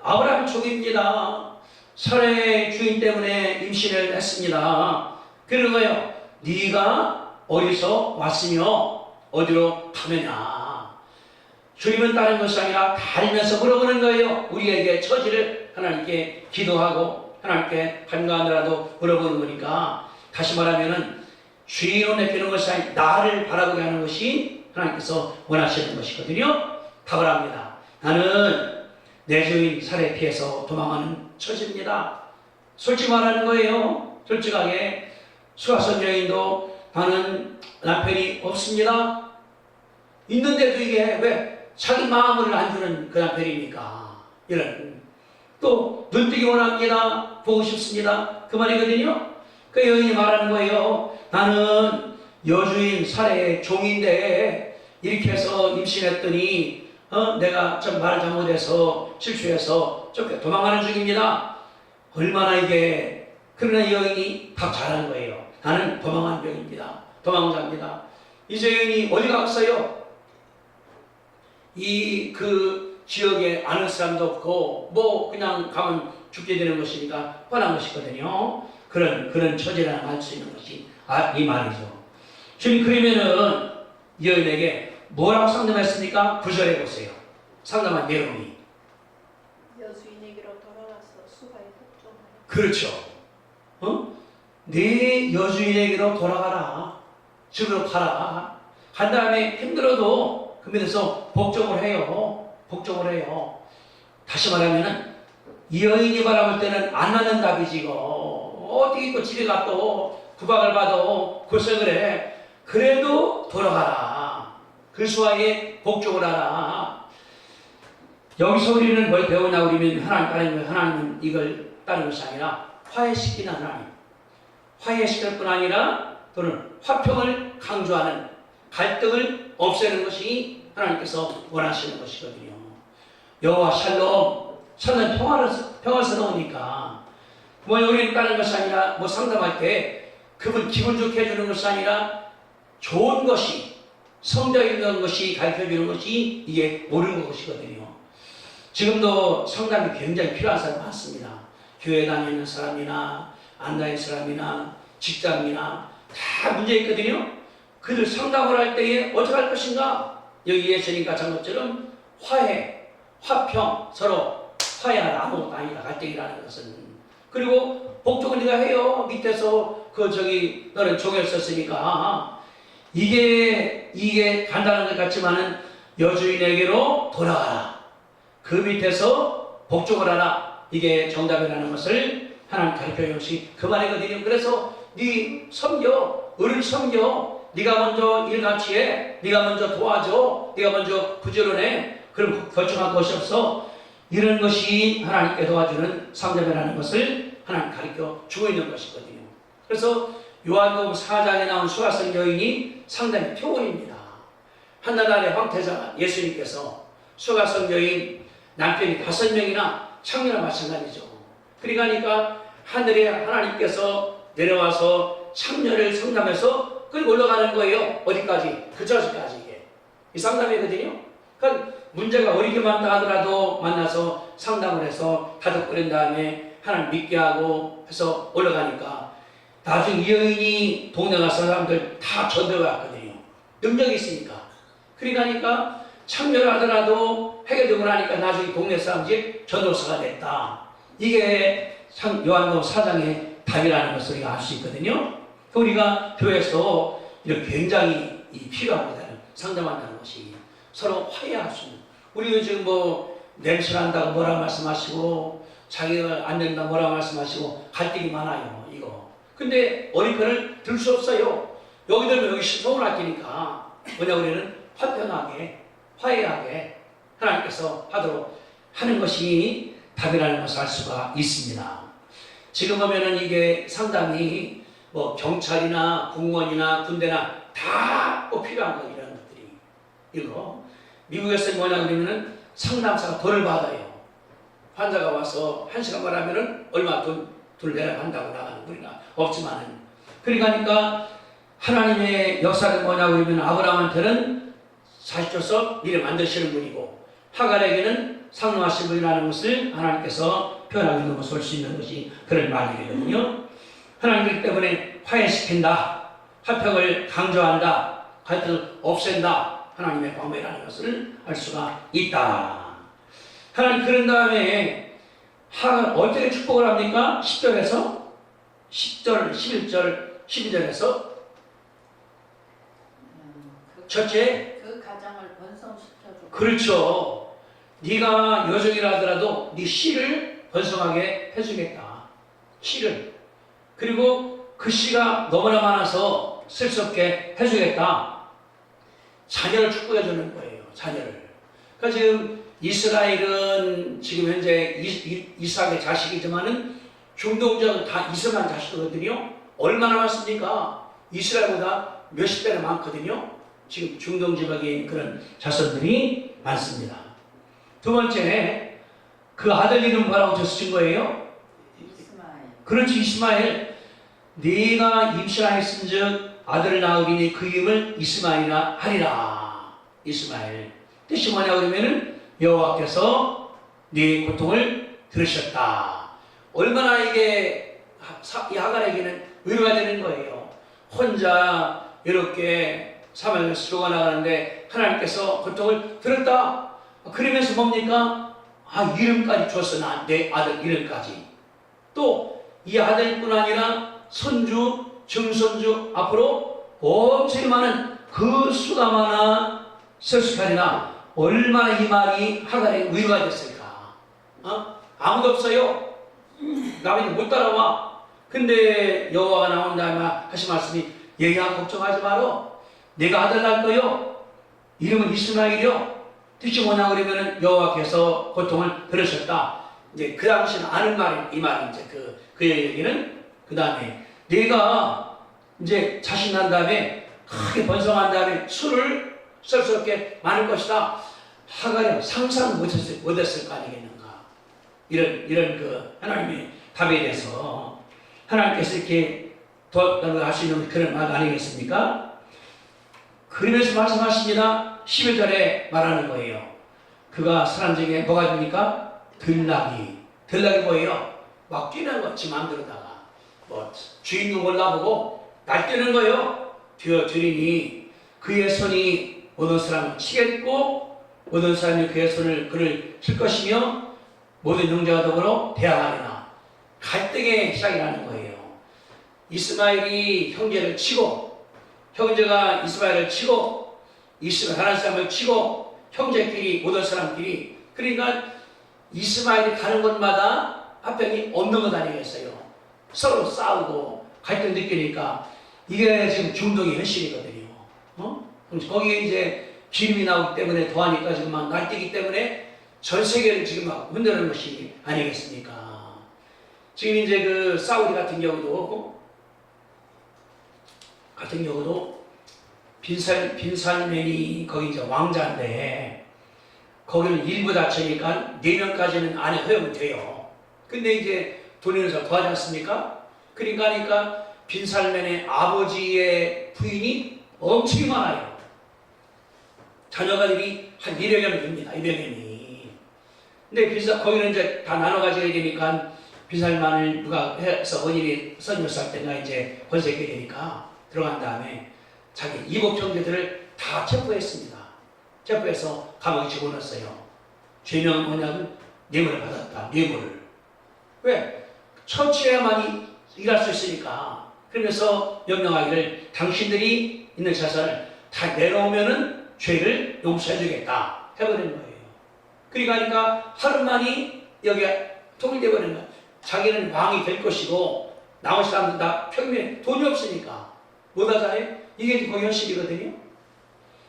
아브라함 족입니다. 사라의 주인 때문에 임신을 했습니다. 그러는 거예요. 네가 어디서 왔으며 어디로 가느냐. 주님은 다른 것이 아니라 다 알면서 물어보는 거예요. 우리에게 처지를 하나님께 기도하고 하나님께 간구하느라도 물어보는 거니까, 다시 말하면은 주인을 내키는 것이 아니라 나를 바라보게 하는 것이 하나님께서 원하시는 것이거든요. 답을 합니다. 나는 내 주인 살해 피해서 도망하는 처지입니다. 솔직히 말하는 거예요. 솔직하게 수가성 여인도 나는 남편이 없습니다. 있는데도 이게 왜 자기 마음을 안 주는 그 남편입니까? 이런. 또 눈뜨기 원합니다. 보고 싶습니다. 그 말이거든요. 그 여인이 말하는 거예요. 나는 여주인 사례의 종인데 이렇게 해서 임신했더니 내가 좀 말을 잘못해서 실수해서 쫓겨 도망가는 중입니다. 얼마나 이게. 그러나 이 여인이 답 잘한 거예요. 나는 도망한 병입니다. 도망자입니다. 이제 여인이 어디 갔어요? 그 지역에 아는 사람도 없고 뭐 그냥 가면 죽게 되는 것이니까 뻔한 것이거든요. 그런 처지라는 알 수 있는 것이 이 말이죠. 지금 그러면은 이 여인에게 뭐라고 상담했습니까? 구절해 보세요. 상담한 내용이. 여주인에게로 돌아가서 수가의 복종하여. 그렇죠. 네 여주인에게로 돌아가라. 집으로 가라. 간 다음에 힘들어도 그 밑에서 복종을 해요. 복종을 해요. 다시 말하면은 이 여인이 바라볼 때는 안 맞는 답이지 이거. 어떻게 또 집에 가 또 구박을 받아 고생을 해. 그래도 돌아가라. 그 수하에 복종을 하라. 여기서 우리는 뭘 배우냐 그러면 하나님은 이걸 따르는 것이 아니라 화해시키는 하나님. 화해시킬 뿐 아니라 또는 화평을 강조하는 갈등을 없애는 것이 하나님께서 원하시는 것이거든요. 여호와 샬롬 평화스러우니까 뭐 여기는 따르는 것이 아니라 뭐 상담할 때 그분 기분 좋게 해주는 것이 아니라 좋은 것이 성경 있는 것이 가르쳐주는 것이 이게 옳은 것이거든요. 지금도 상담이 굉장히 필요한 사람 많습니다. 교회 다니는 사람이나 안 다니는 사람이나 직장이나 다 문제 있거든요. 그들 상담을 할 때에 어떻게 할 것인가? 여기 예수님과 한 것처럼 화해, 화평, 서로 화해하라. 아무것도 아니다. 갈등이라는 것은. 그리고 복종을 네가 해요. 밑에서 너는 종을 썼으니까 이게 간단한 것 같지만은 여주인에게로 돌아가라. 그 밑에서 복종을 하라. 이게 정답이라는 것을 하나님 가르쳐주는 것이 그 말이거든요. 그래서 네 섬겨, 어른 섬겨. 네가 먼저 일같이 해. 네가 먼저 도와줘. 네가 먼저 부지런해. 그럼 결정할 것이 없어. 이런 것이 하나님께 도와주는 상담이라는 것을 하나님 가르쳐 주고 있는 것이거든요. 그래서 요한복음 4장에 나온 수가성 여인이 상당히 표본입니다. 한나라의 황태자 예수님께서 수가성 여인 남편이 5명이나 창녀와 마찬가지죠. 그러니까 하늘에 하나님께서 내려와서 창녀를 상담해서 끌고 올라가는 거예요. 어디까지? 그 저수까지 이게. 이 상담이거든요. 그러니까 문제가 어렵게 많다 하더라도 만나서 상담을 해서 다독거린 다음에 하나님 믿게 하고 해서 올라가니까 나중에 이 여인이 동네 가서 사람들 다 전도해왔거든요. 능력이 있으니까. 그러니까 참여를 하더라도 해결되고 나니까 나중에 동네 사람들이 전도사가 됐다. 이게 요한복음 4장의 답이라는 것을 우리가 알 수 있거든요. 우리가 교회에서 이렇게 굉장히 필요합니다. 상담한다는 것이 서로 화해할 수 있는. 우리가 지금 뭐 냄새난다고 뭐라 말씀하시고 자기가 안 된다 뭐라 말씀하시고 갈등이 많아요. 이거. 근데 어린편을 들 수 없어요. 여기 들면 여기 신성을 아끼니까 뭐냐 우리는 화평하게 화해하게 하나님께서 하도록 하는 것이 답이라는 것을 알 수가 있습니다. 지금 보면은 이게 상담이 뭐 경찰이나 공무원이나 군대나 다 꼭 필요한 거 이런 것들이. 이거 미국에서 뭐냐 그러면은 상담사가 돈을 받아요. 환자가 와서 1시간만 하면은 얼마 돈 내라간다고 나가는 우리가 없지만은. 그러니까 하나님의 역사는 뭐냐 그러면 아브라함한테는 40조석 미래 만드시는 분이고 하갈에게는 상노하신 분이라는 것을 하나님께서 표현하고 있는 것을 볼 수 있는 것이 그런 말이거든요. 하나님 때문에 화해시킨다. 화평을 강조한다. 갈등을 없앤다. 하나님의 방법이라는 것을 알 수가 있다. 하나님 그런 다음에 하갈 어떻게 축복을 합니까? 10절에서 10절, 11절, 12절에서 첫째 그 가정을 번성시켜주고. 그렇죠. 네가 여종이라 하더라도 네 씨를 번성하게 해주겠다. 씨를. 그리고 그 씨가 너무나 많아서 쓸 수 없게 해주겠다. 자녀를 축복해 주는 거예요. 자녀를. 그러니까 지금 이스라엘은 지금 현재 이삭의 자식이지만은 중동적은 다 이스라엘 자식이거든요. 얼마나 많습니까? 이스라엘보다 몇십 배나 많거든요. 지금 중동 지방에 있는 그런 자손들이 많습니다. 두 번째, 그 아들 이름 뭐라고 적으신 거예요? 이스마엘. 그렇지, 이스마엘. 네가 임신하였은즉 아들을 낳으리니 그 이름을 이스마엘이라 하리라. 이스마엘. 뜻이 뭐냐 그러면은 여호와께서 네 고통을 들으셨다. 얼마나 이게 이 하갈에게는 위로가 되는 거예요. 혼자 이렇게 사명에서 죽어나가는데 하나님께서 고통을 들었다. 그러면서 뭡니까? 이름까지 줬어. 내 아들 이름까지. 또 이 아들뿐 아니라 손주, 증손주 앞으로 엄청 많은 그 수가 많아 셀수하리나. 얼마나 이 말이 하갈에게 위로가 됐을까? 아무도 없어요. 나머지 못 따라와. 근데 여호와가 나온 다음에 하신 말씀이 얘야 걱정하지 마라. 내가 아들 낳을 거요. 이름은 이스마엘이요. 뜻이 뭐냐 그러면은 여호와께서 고통을 들으셨다. 이제 그 당시는 아는 말이 이 말이 이제 그의 얘기는 그 다음에 내가 이제 자식 난 다음에 크게 번성한 다음에 수를 썰스럽게 많을 것이다. 하갈이 상상 못했을 거 아니겠는가. 이런 그 하나님의 답에 대해서 하나님께서 이렇게 할 수 있는 그런 말 아니겠습니까? 그러면서 말씀하십니다. 11절에 말하는 거예요. 그가 사람 중에 뭐가 됩니까? 들락이 뭐예요? 막 뛰는 거, 지 마음대로다가. 주인도 몰라보고 날뛰는 거예요. 뛰어들이니 그의 손이 모든 사람을 치겠고 모든 사람이 그를 칠 것이며 모든 형제와 더불어 대항하리라. 갈등의 시작이 나는 거예요. 이스마엘이 형제를 치고 형제가 이스마엘을 치고 이스마엘 다른 사람을 치고 형제끼리 모든 사람끼리 그러니까 이스마엘이 가는 곳마다 합병이 없는 것 아니겠어요. 서로 싸우고 갈등 느끼니까 이게 지금 중동의 현실이거든요. 거기에 이제 기름이 나오기 때문에 더하니까 지금 막 날뛰기 때문에 전 세계를 지금 막 흔드는 것이 아니겠습니까? 지금 이제 그 사우디 같은 경우도 빈살맨이 거기 이제 왕자인데 거기는 일부 다치니까 4명까지는 안에 허용이 돼요. 근데 이제 돈 있는 사람 도와지 않습니까? 그러니까 빈살맨의 아버지의 부인이 엄청 많아요. 자녀가들이 한 200여 명 됩니다. 200여 명이. 근데 거기는 이제 다 나눠 가지게 되니까 빈살만을 누가 해서 어린이 36살 때가 이제 권세게 되니까 들어간 다음에 자기 이복 형제들을 다 체포했습니다. 체포해서 감옥에 집어넣었어요. 죄명은 뭐냐면 뇌물을 받았다. 뇌물을. 왜? 처치해야만이 일할 수 있으니까. 그러면서 명령하기를 당신들이 있는 자산을 다 내놓으면은 죄를 용서해주겠다. 해버리는 거예요. 그러니까 하루만이 여기에 통일되어버리는 거예요. 자기는 왕이 될 것이고 나머지 사람들 다 평면에 돈이 없으니까 못하잖아요. 이게 거의 현실이거든요.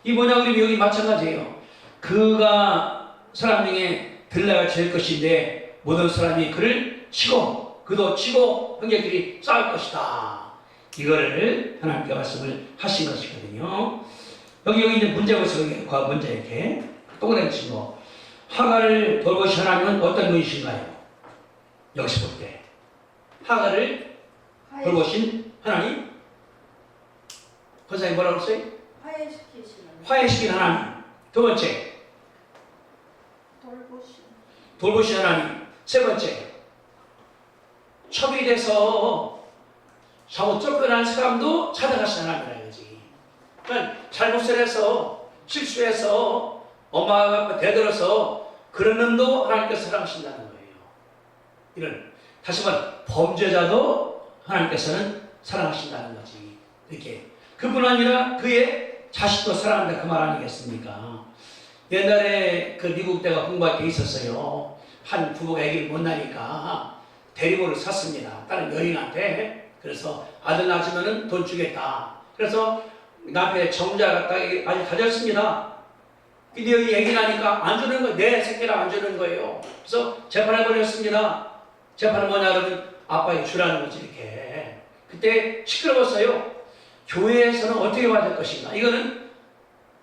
이 뭐냐 그러면 여기 마찬가지예요. 그가 사람 중에 들라가 될 것인데 모든 사람이 그를 치고 그도 치고 형제끼리 싸울 것이다. 이거를 하나님께 말씀을 하신 것이거든요. 여기 이제 문제 보세요. 문제 이렇게 동그라미 친 거. 하갈을 돌보신 하나님은 어떤 분이신가요? 여기서 볼 때 하갈을 돌보신 하나님. 권사님 뭐라고 했어요? 화해시킨 하나님. 두 번째 돌보신 하나님. 세 번째 첩이 돼서 잘못 쫓겨난 사람도 찾아가신 하나님이라는 거지. 그러니까 잘못을 해서 실수해서 엄마가 대들어서 그런 놈도 하나님께서 사랑하신다는 거예요. 이런 다시 말해 범죄자도 하나님께서는 사랑하신다는 거지. 이렇게 그뿐 아니라 그의 자식도 사랑한다 그 말 아니겠습니까? 옛날에 그 미국 때가 공부할 때 있었어요. 한 부부가 아기를 못 낳으니까 대리모를 샀습니다. 다른 여인한테. 그래서 아들 낳으면은 돈 주겠다. 그래서 남편의 정자 갖다가 아주 가졌습니다. 근데 여기 얘기 나니까 안 주는 거예요. 내 새끼랑 안 주는 거예요. 그래서 재판을 벌였습니다. 재판은 뭐냐 그러면 아빠에게 주라는 거지 이렇게. 그때 시끄러웠어요. 교회에서는 어떻게 받을 것인가. 이거는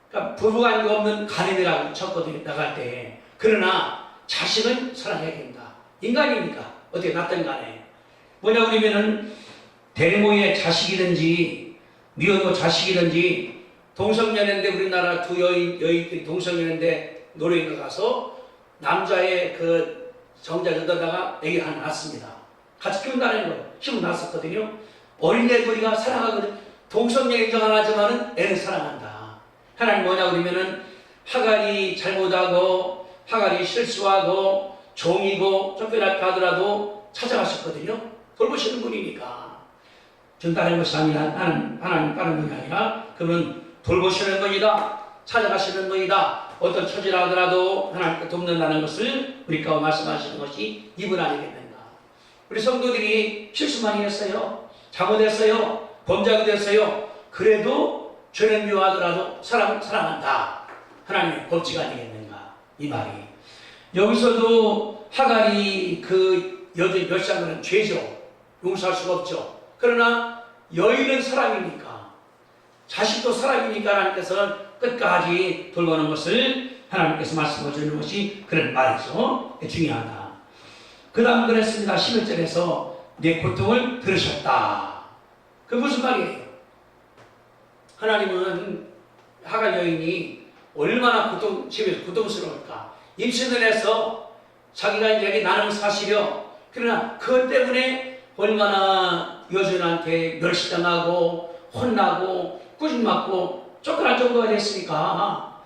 그러니까 부부관계 없는 간음이라고 쳤거든요. 나갈 때. 그러나 자식은 사랑해야 된다. 인간이니까 어떻게 낳든 간에. 뭐냐 그러면은 대모의 자식이든지 미혼모 자식이든지 동성연애인데 우리나라 두 여인들이 동성연애인데 노래에 가서 남자의 그 정자 얻어다가 애기 하나 낳습니다. 같이 키운다는 거예요. 힘을 낳았었거든요. 어린애 둘이가 사랑하거든. 동성애 인정 안 하지만은 애를 사랑한다. 하나님 뭐냐 그러면은 하갈이 잘못하고 하갈이 실수하고 종이고 쫓겨났다 하더라도 찾아가셨거든요. 돌보시는 분이니까. 전 다른 것이 아니라 하나님 다른 분이 아니라 그러면 돌보시는 분이다. 찾아가시는 분이다. 어떤 처지라 하더라도 하나님께 돕는다는 것을 우리 가운데 말씀하시는 것이 이분 아니겠는가. 우리 성도들이 실수 많이 했어요. 잘못했어요. 범죄가 됐어요. 그래도 죄는 미워하더라도 사랑한다. 하나님의 법칙 아니겠는가. 이 말이. 여기서도 하갈이 그 여자의 멸시하는 죄죠. 용서할 수가 없죠. 그러나 여인은 사람이니까 자식도 사람이니까 하나님께서는 끝까지 돌보는 것을 하나님께서 말씀해 주는 것이 그런 말이죠. 중요하다. 그 다음 그랬습니다. 11절에서 내 고통을 들으셨다. 그 무슨 말이에요? 하나님은 하갈 여인이 얼마나 집에서 고통스러울까. 임신을 해서 자기가 이제 나는 사실이요. 그러나 그것 때문에 얼마나 여주인한테 멸시당하고 혼나고 꾸중맞고 쫓겨날 정도가 됐으니까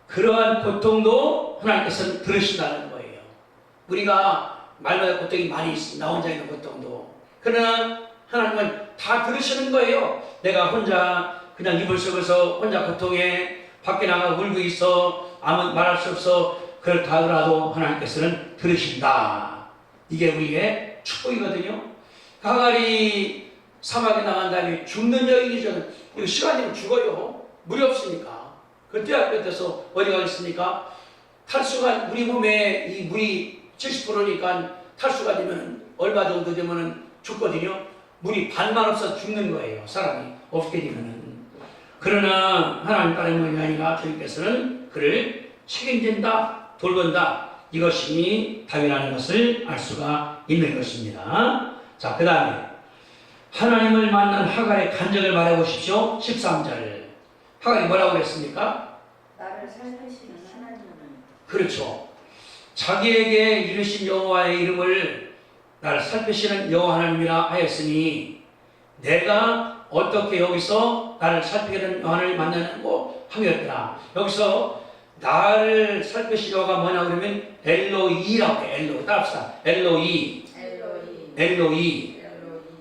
그러한 고통도 하나님께서는 들으신다는 거예요. 우리가 말마다 고통이 많이 있습니다. 나 혼자 있는 고통도. 그러나 하나님은 다 들으시는 거예요. 내가 혼자 그냥 이불 속에서 혼자 고통에 밖에 나가 울고 있어 아무 말할 수 없어 그렇다 하더라도 하나님께서는 들으신다. 이게 우리의 축복이거든요. 하갈이 사막에 나간 다음에 죽는 여인이죠. 이거 시간이면 죽어요. 물이 없으니까. 그때 앞에서 어디 가겠습니까? 탈수가 우리 몸에 이 물이 70%니까 탈수가 되면 얼마 정도 되면 죽거든요. 물이 반만 없어서 죽는 거예요. 사람이 없게 되면은. 그러나 하나님 따른 분이 아니라 주님께서는 그를 책임진다, 돌본다. 이것이 답이라는 것을 알 수가 있는 것입니다. 자, 그 다음에 하나님을 만난 하갈의 간증을 말해보십시오. 13절. 하갈이 뭐라고 그랬습니까? 나를 살피시는 하나님은. 그렇죠. 자기에게 이르신 여호와의 이름을 나를 살피시는 여호와 하나님이라 하였으니 내가 어떻게 여기서 나를 살피는 여호와를 만나고 하였더라. 여기서 나를 살피신 여호와가 뭐냐 그러면 엘로이라고 해요. 엘로이. 따라합시다. 엘로이.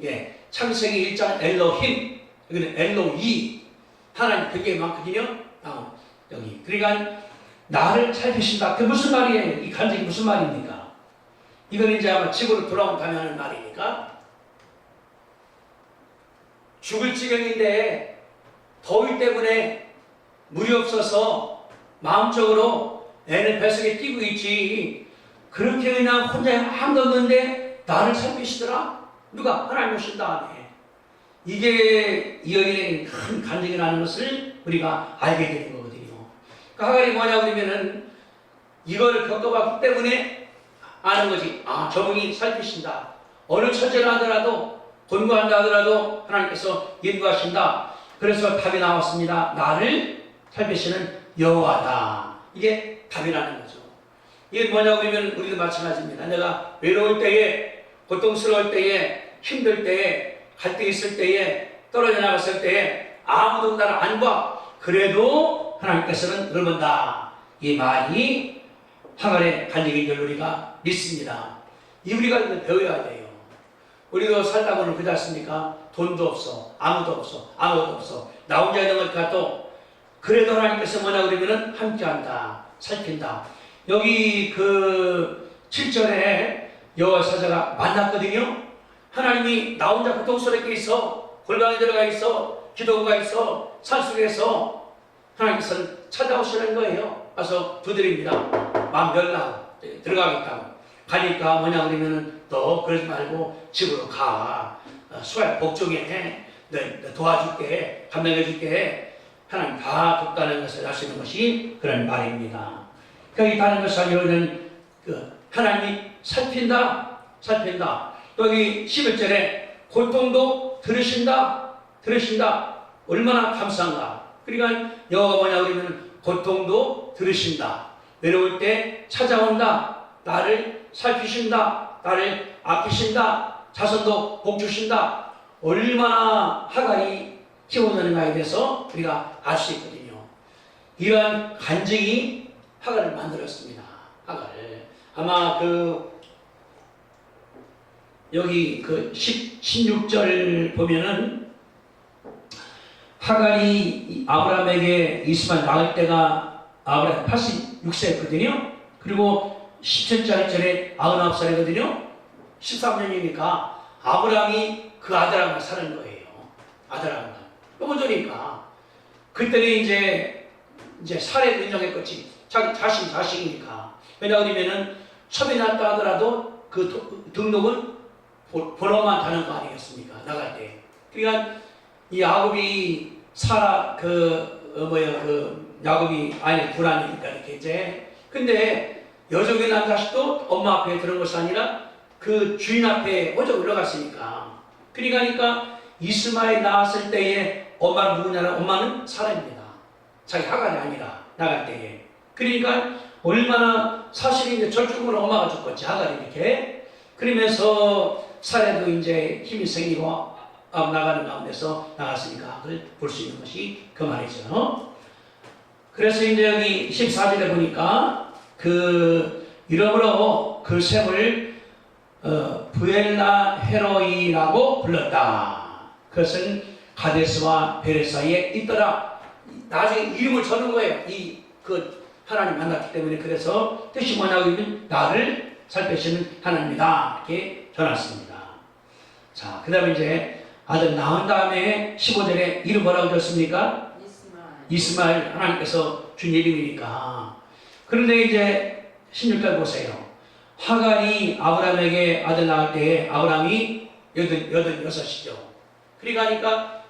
예. 창세기 1장 엘로힘. 여기는 엘로이. 하나님 그게 많거든요. 여기. 그러니까 나를 살피신다. 그게 무슨 말이에요? 이 간증이 무슨 말입니까? 이건 이제 아마 집으로 돌아온다면 하는 말이니까. 죽을 지경인데 더위 때문에 물이 없어서 마음적으로 애는 뱃속에 뛰고 있지. 그렇게 그냥 혼자 한없는데 나를 살피시더라? 누가? 하나님 오신 다음에. 이게 이 여인의 큰 간증이라는 것을 우리가 알게 되는 거거든요. 그 하갈이 뭐냐 그러면은 이걸 겪어봤기 때문에 아는 거지. 아, 저분이 살피신다. 어느 처지를 하더라도 곤고한다 하더라도 하나님께서 인도하신다. 그래서 답이 나왔습니다. 나를 살피시는 여호와다. 이게 답이라는 거죠. 이게 뭐냐 그러면 우리도 마찬가지입니다. 내가 외로울 때에, 고통스러울 때에, 힘들 때에, 갈등 있을 때에, 떨어져 나갔을 때에 아무도 나를 안 봐. 그래도 하나님께서는 그러는다. 이 말이 하갈의 간증인 줄 우리가 믿습니다. 이 우리가 배워야 돼요. 우리도 살다 보면 그렇지 않습니까? 돈도 없어, 아무도 없어. 나 혼자 있는 것 같아도 그래도 하나님께서 뭐냐 그러면은 함께한다, 살핀다. 여기 그 7절에 여호와 사자가 만났거든요. 하나님이 나 혼자 고통스럽게 있어, 골방에 들어가 있어, 기도가 있어, 산속에서 하나님께서는 찾아오시는 거예요. 와서 두드립니다. 마음 열라고 들어가겠다고. 가니까 뭐냐 그러면은 너 그러지 말고 집으로 가. 수야 복종해. 너 도와줄게. 감당해줄게. 하나님 다 돕다는 것을 아시는 것이 그런 말입니다. 여기 다른 것을 이루는 하나님이 살핀다. 여기 11절에 고통도 들으신다. 얼마나 감사한가. 그러니까 여호와가 뭐냐 그러면 고통도 들으신다. 외로울 때 찾아온다. 나를 살피신다. 나를 아끼신다. 자손도 복 주신다. 얼마나 하갈이 키워내는가에 대해서 우리가 알 수 있거든요. 이러한 간증이 하갈을 만들었습니다. 하갈을. 아마 여기 16절 보면은 하갈이 아브라함에게 이스마엘 낳을 때가 아브라함 86세였거든요. 그리고 17절에 99살이거든요. 13년이니까 아브라함이 그 아들하고 사는 거예요. 아들하고. 너무 좋으니까. 그때는 이제 살해도 인정했겠지. 자식이니까. 왜냐하면은 첩이 났다 하더라도 그 등록은 번호만 다는 거 아니겠습니까? 나갈 때. 그러니까 이 야곱이 야곱이 아니 불안이니까 이렇게 이제. 근데 여종의 난 자식도 엄마 앞에 들은 것이 아니라 그 주인 앞에 먼저 올라갔으니까. 그러니까 이스마엘 낳았을 때에 엄마는 누구냐면 엄마는 사라입니다. 자기 하갈이 아니라 나갈 때에. 그러니까 얼마나 사실은 이제 절충으로 엄마가 죽겠지 하갈이 이렇게. 그러면서 사례도 이제 힘이 생기고 나가는 가운데서 나갔으니까 그걸 볼 수 있는 것이 그 말이죠. 그래서 이제 여기 14절에 보니까 이름으로 그 샘을 부엘라 헤로이라고 불렀다. 그것은 가데스와 베레 사이에 있더라. 나중에 이름을 저는 거예요. 하나님 만났기 때문에. 그래서 뜻이 뭐냐고 하면 나를 살피시는 하나님이다. 이렇게 전했습니다. 자, 그 다음에 이제 아들 낳은 다음에 15절에 이름 뭐라고 줬습니까? 이스마엘. 하나님께서 준 이름이니까. 그런데 이제 16절 보세요. 하갈이 아브라함에게 아들 낳을 때에 아브라함이 86이죠. 그러니까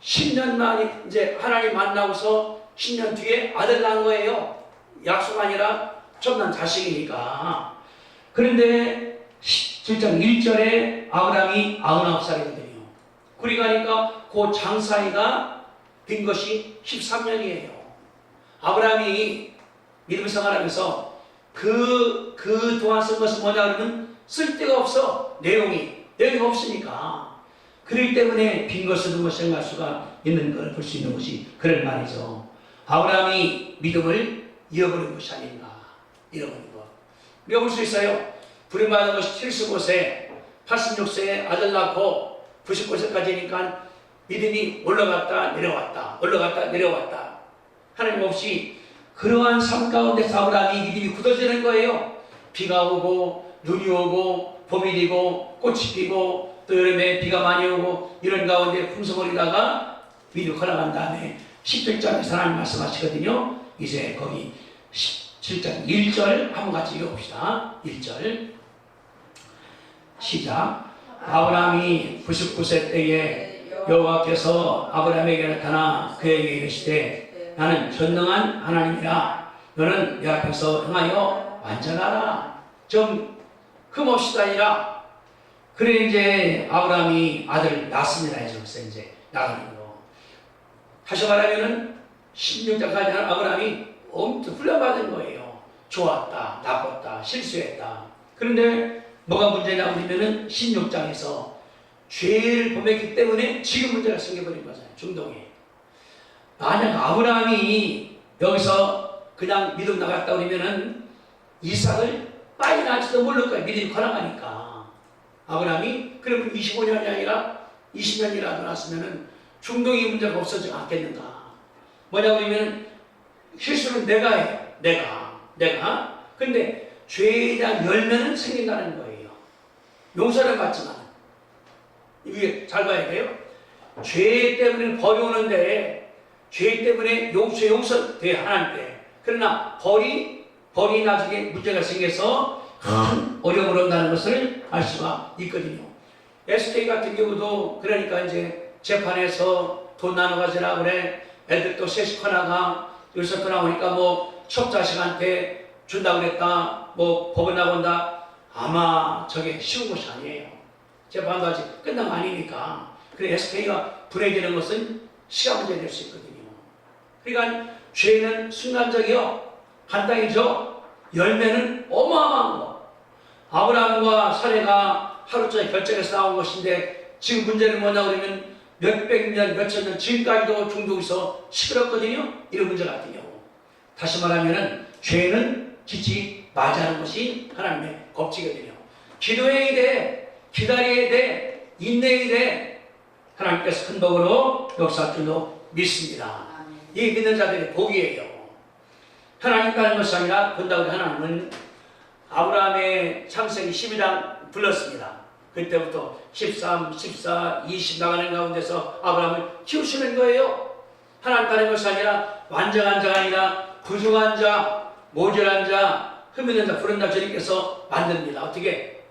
10년 만에 이제 하나님 만나고서 10년 뒤에 아들 낳은 거예요. 약속 아니라 첨단 자식이니까. 그런데 7장 1절에 아브라함이 99살이거든요. 그러니까 그 장사이가 된 것이 13년이에요. 아브라함이 믿음 생활하면서 그 동안 쓴 것은 뭐냐 그러면 쓸데가 없어. 내용이 없으니까. 그렇기 때문에 빈 것을 둔 것을 생각할 수가 있는 걸 볼 수 있는 것이 그런 말이죠. 아브라함이 믿음을 잃어버린 것이 아닌가. 잃어버린 것. 우리가 볼 수 있어요. 부름받은 것이 75세, 86세에 아들 낳고 99세까지니까 믿음이 올라갔다 내려왔다. 하나님 없이 그러한 삶 가운데서 아브라함이 믿음이 굳어지는 거예요. 비가 오고 눈이 오고 봄이 되고 꽃이 피고 또 여름에 비가 많이 오고 이런 가운데 풍성을 이다가 믿음이 걸어간 다음에 17장에서 하나님 말씀하시거든요. 이제 거기 17장 1절 한번 같이 읽어봅시다. 1절 시작. 아브라함이 99세 때에 여호와께서 아브라함에게 나타나 그에게 이르시되 나는 전능한 하나님이라. 너는 내 앞에서 행하여 완전하라. 좀 흠없이 다니라. 그래 이제 아브라함이 아들을 낳습니다. 이제 나가는 거. 다시 말하면은 16장까지 하는 아브라함이 엄청 훈련받은 거예요. 좋았다, 나빴다, 실수했다. 그런데 뭐가 문제냐 그러면은 16장에서 죄를 범했기 때문에 지금 문제가 생겨버린 거잖아요. 중동에. 만약 아브라함이 여기서 그냥 믿음 나갔다 그러면은 이삭을 빨리 낳을지도 모를 거예요. 믿음이 걸어가니까. 아브라함이 그러면 25년이 아니라 20년이라도 낳았으면은 중동의 문제가 없어지지 않겠는가. 뭐냐 그러면 실수는 내가 해요. 내가. 근데 죄에 대한 열매는 생긴다는 거예요. 용서를 받지만 이게 잘 봐야 돼요. 죄 때문에 벌이 오는데 죄 때문에 용서돼 하나님께. 그러나 벌이 나중에 문제가 생겨서 큰 어려움을 온다는 것을 알 수가 있거든요. SK 같은 경우도 그러니까 이제 재판에서 돈 나눠 가지라 그래. 애들 또 셋이 커나가 여기서 또 나오니까 뭐 첩자식한테 준다고 그랬다. 뭐 법원 나온다. 아마 저게 쉬운 것이 아니에요. 재판도 아직 끝난 거 아니니까. 그래 SK가 분해되는 것은 시간 문제 될 수 있거든요. 그러니까 죄는 순간적이요. 간단히죠. 열매는 어마어마한 거. 아브라함과 사례가 하루짜리 결정해서 나온 것인데 지금 문제는 뭐냐 그러면 몇백 년, 몇천 년 지금까지도 중동에서 시끄럽거든요. 이런 문제 같은 경우. 다시 말하면 죄는 짓지 말자는 것이 하나님의 법칙이거든요. 기도해야 돼, 기다려야 돼, 인내해야 돼. 하나님께서 큰 복으로 역사할 줄로 믿습니다. 이 믿는 자들의 복이에요. 하나님 따르는 것이 아니라 본다고 하나님은 아브라함의 창세기 12장 불렀습니다. 그때부터 13, 14, 20 나가는 가운데서 아브라함을 키우시는 거예요. 하나님 따르는 것이 아니라 완전한 자가 아니라 부족한 자, 모자란 자, 흠 있는 자, 부른 자 주님께서 만듭니다. 어떻게?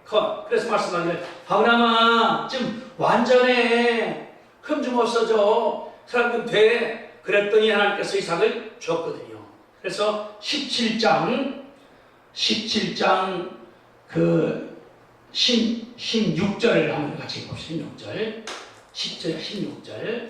그래서 말씀하기를 아브라함아 좀 완전해. 흠 좀 없어져. 사람 좀 돼. 그랬더니 하나님께서 이삭을 줬거든요. 그래서 17장 그 16절을 한번 같이 봅시다. 16절 10절 16절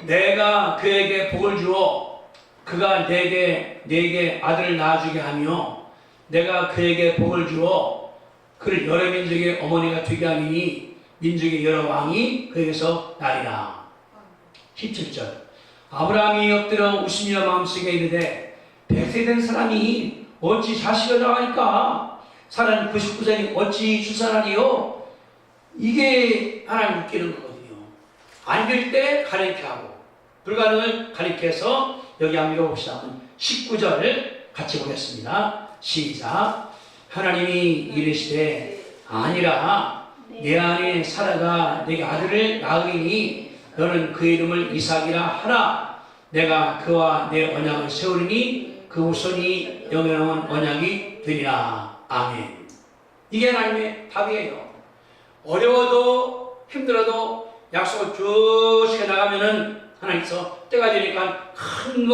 내가 그에게 복을 주어 그가 내게 아들을 낳아주게 하며 내가 그에게 복을 주어 그를 여러 민족의 어머니가 되게 하리니 민족의 여러 왕이 그에게서 나리라. 17절 아브라함이 엎드려 웃으며 마음속에 이르되 100세 된 사람이 어찌 자식을 낳으니까 사람 99세니 어찌 출산하리요. 이게 하나님 웃기는 거거든요. 안 될 때 가르쳐 하고 불가능을 가르쳐서 여기 한번 읽어봅시다. 19절 같이 보겠습니다. 시작. 하나님이 이르시되 아니라 내 안에 사라가 내게 아들을 낳으리니 너는 그 이름을 이삭이라 하라. 내가 그와 내 언약을 세우리니 그 후손이 영원한 언약이 되리라. 아멘. 이게 하나님의 답이에요. 어려워도 힘들어도 약속을 쭉 지켜나가면은 하나님께서 때가 되니까 큰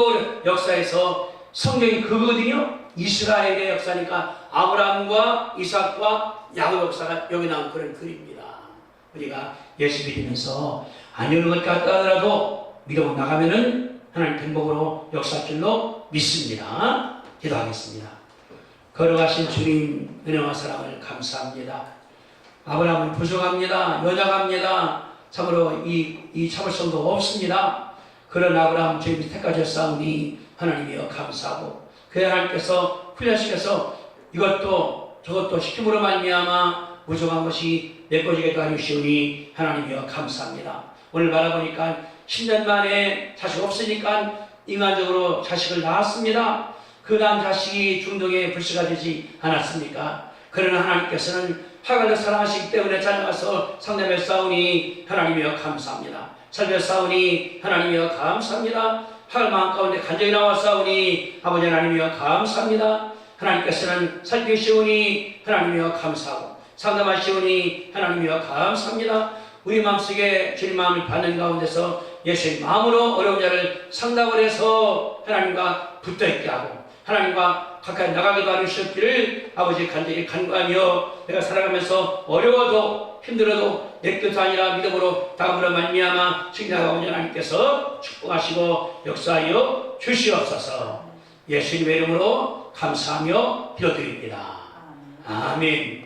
역사에서 성경이 그거거든요. 이스라엘의 역사니까 아브라함과 이삭과 야곱 역사가 여기 나온 그런 글입니다. 우리가 예수 믿으면서 안 이루는 것 같다 하더라도 믿어 나가면은 하나님 행복으로 역사할 줄로 믿습니다. 기도하겠습니다. 걸어가신 주님 은혜와 사랑을 감사합니다. 아브라함은 부족합니다. 연약합니다. 참으로 이 참을성도 없습니다. 그런 아브라함 주님이 택하셨사오니 하나님이여 감사하고 그 하나님께서 훈련시켜서 이것도 저것도 시킴으로 말미암아 부족한 것이 메꿔지게도 하시오니 하나님이여 감사합니다. 오늘 바라보니까 10년 만에 자식 없으니까 인간적으로 자식을 낳았습니다. 그 낳은 자식이 중동의 불씨가 되지 않았습니까? 그러나 하나님께서는 하갈을 사랑하시기 때문에 찾아가서 상담에 싸우니 하나님이여 감사합니다. 살며 싸우니 하나님이여 감사합니다. 하갈 마음 가운데 간절히 나와 싸우니 아버지 하나님이여 감사합니다. 하나님께서는 살피시오니 하나님이여 감사하고 상담하시오니 하나님이여 감사합니다. 우리 마음속에 주님 마음을 받는 가운데서 예수의 마음으로 어려운 자를 상담을 해서 하나님과 붙어있게 하고 하나님과 가까이 나가기도 하시옵기를 아버지 간절히 간구하며 내가 살아가면서 어려워도 힘들어도 내 뜻이 아니라 믿음으로 다음으로 말미암아 승리하고자 하나님께서 축복하시고 역사하여 주시옵소서. 예수님의 이름으로 감사하며 기도드립니다. 아멘.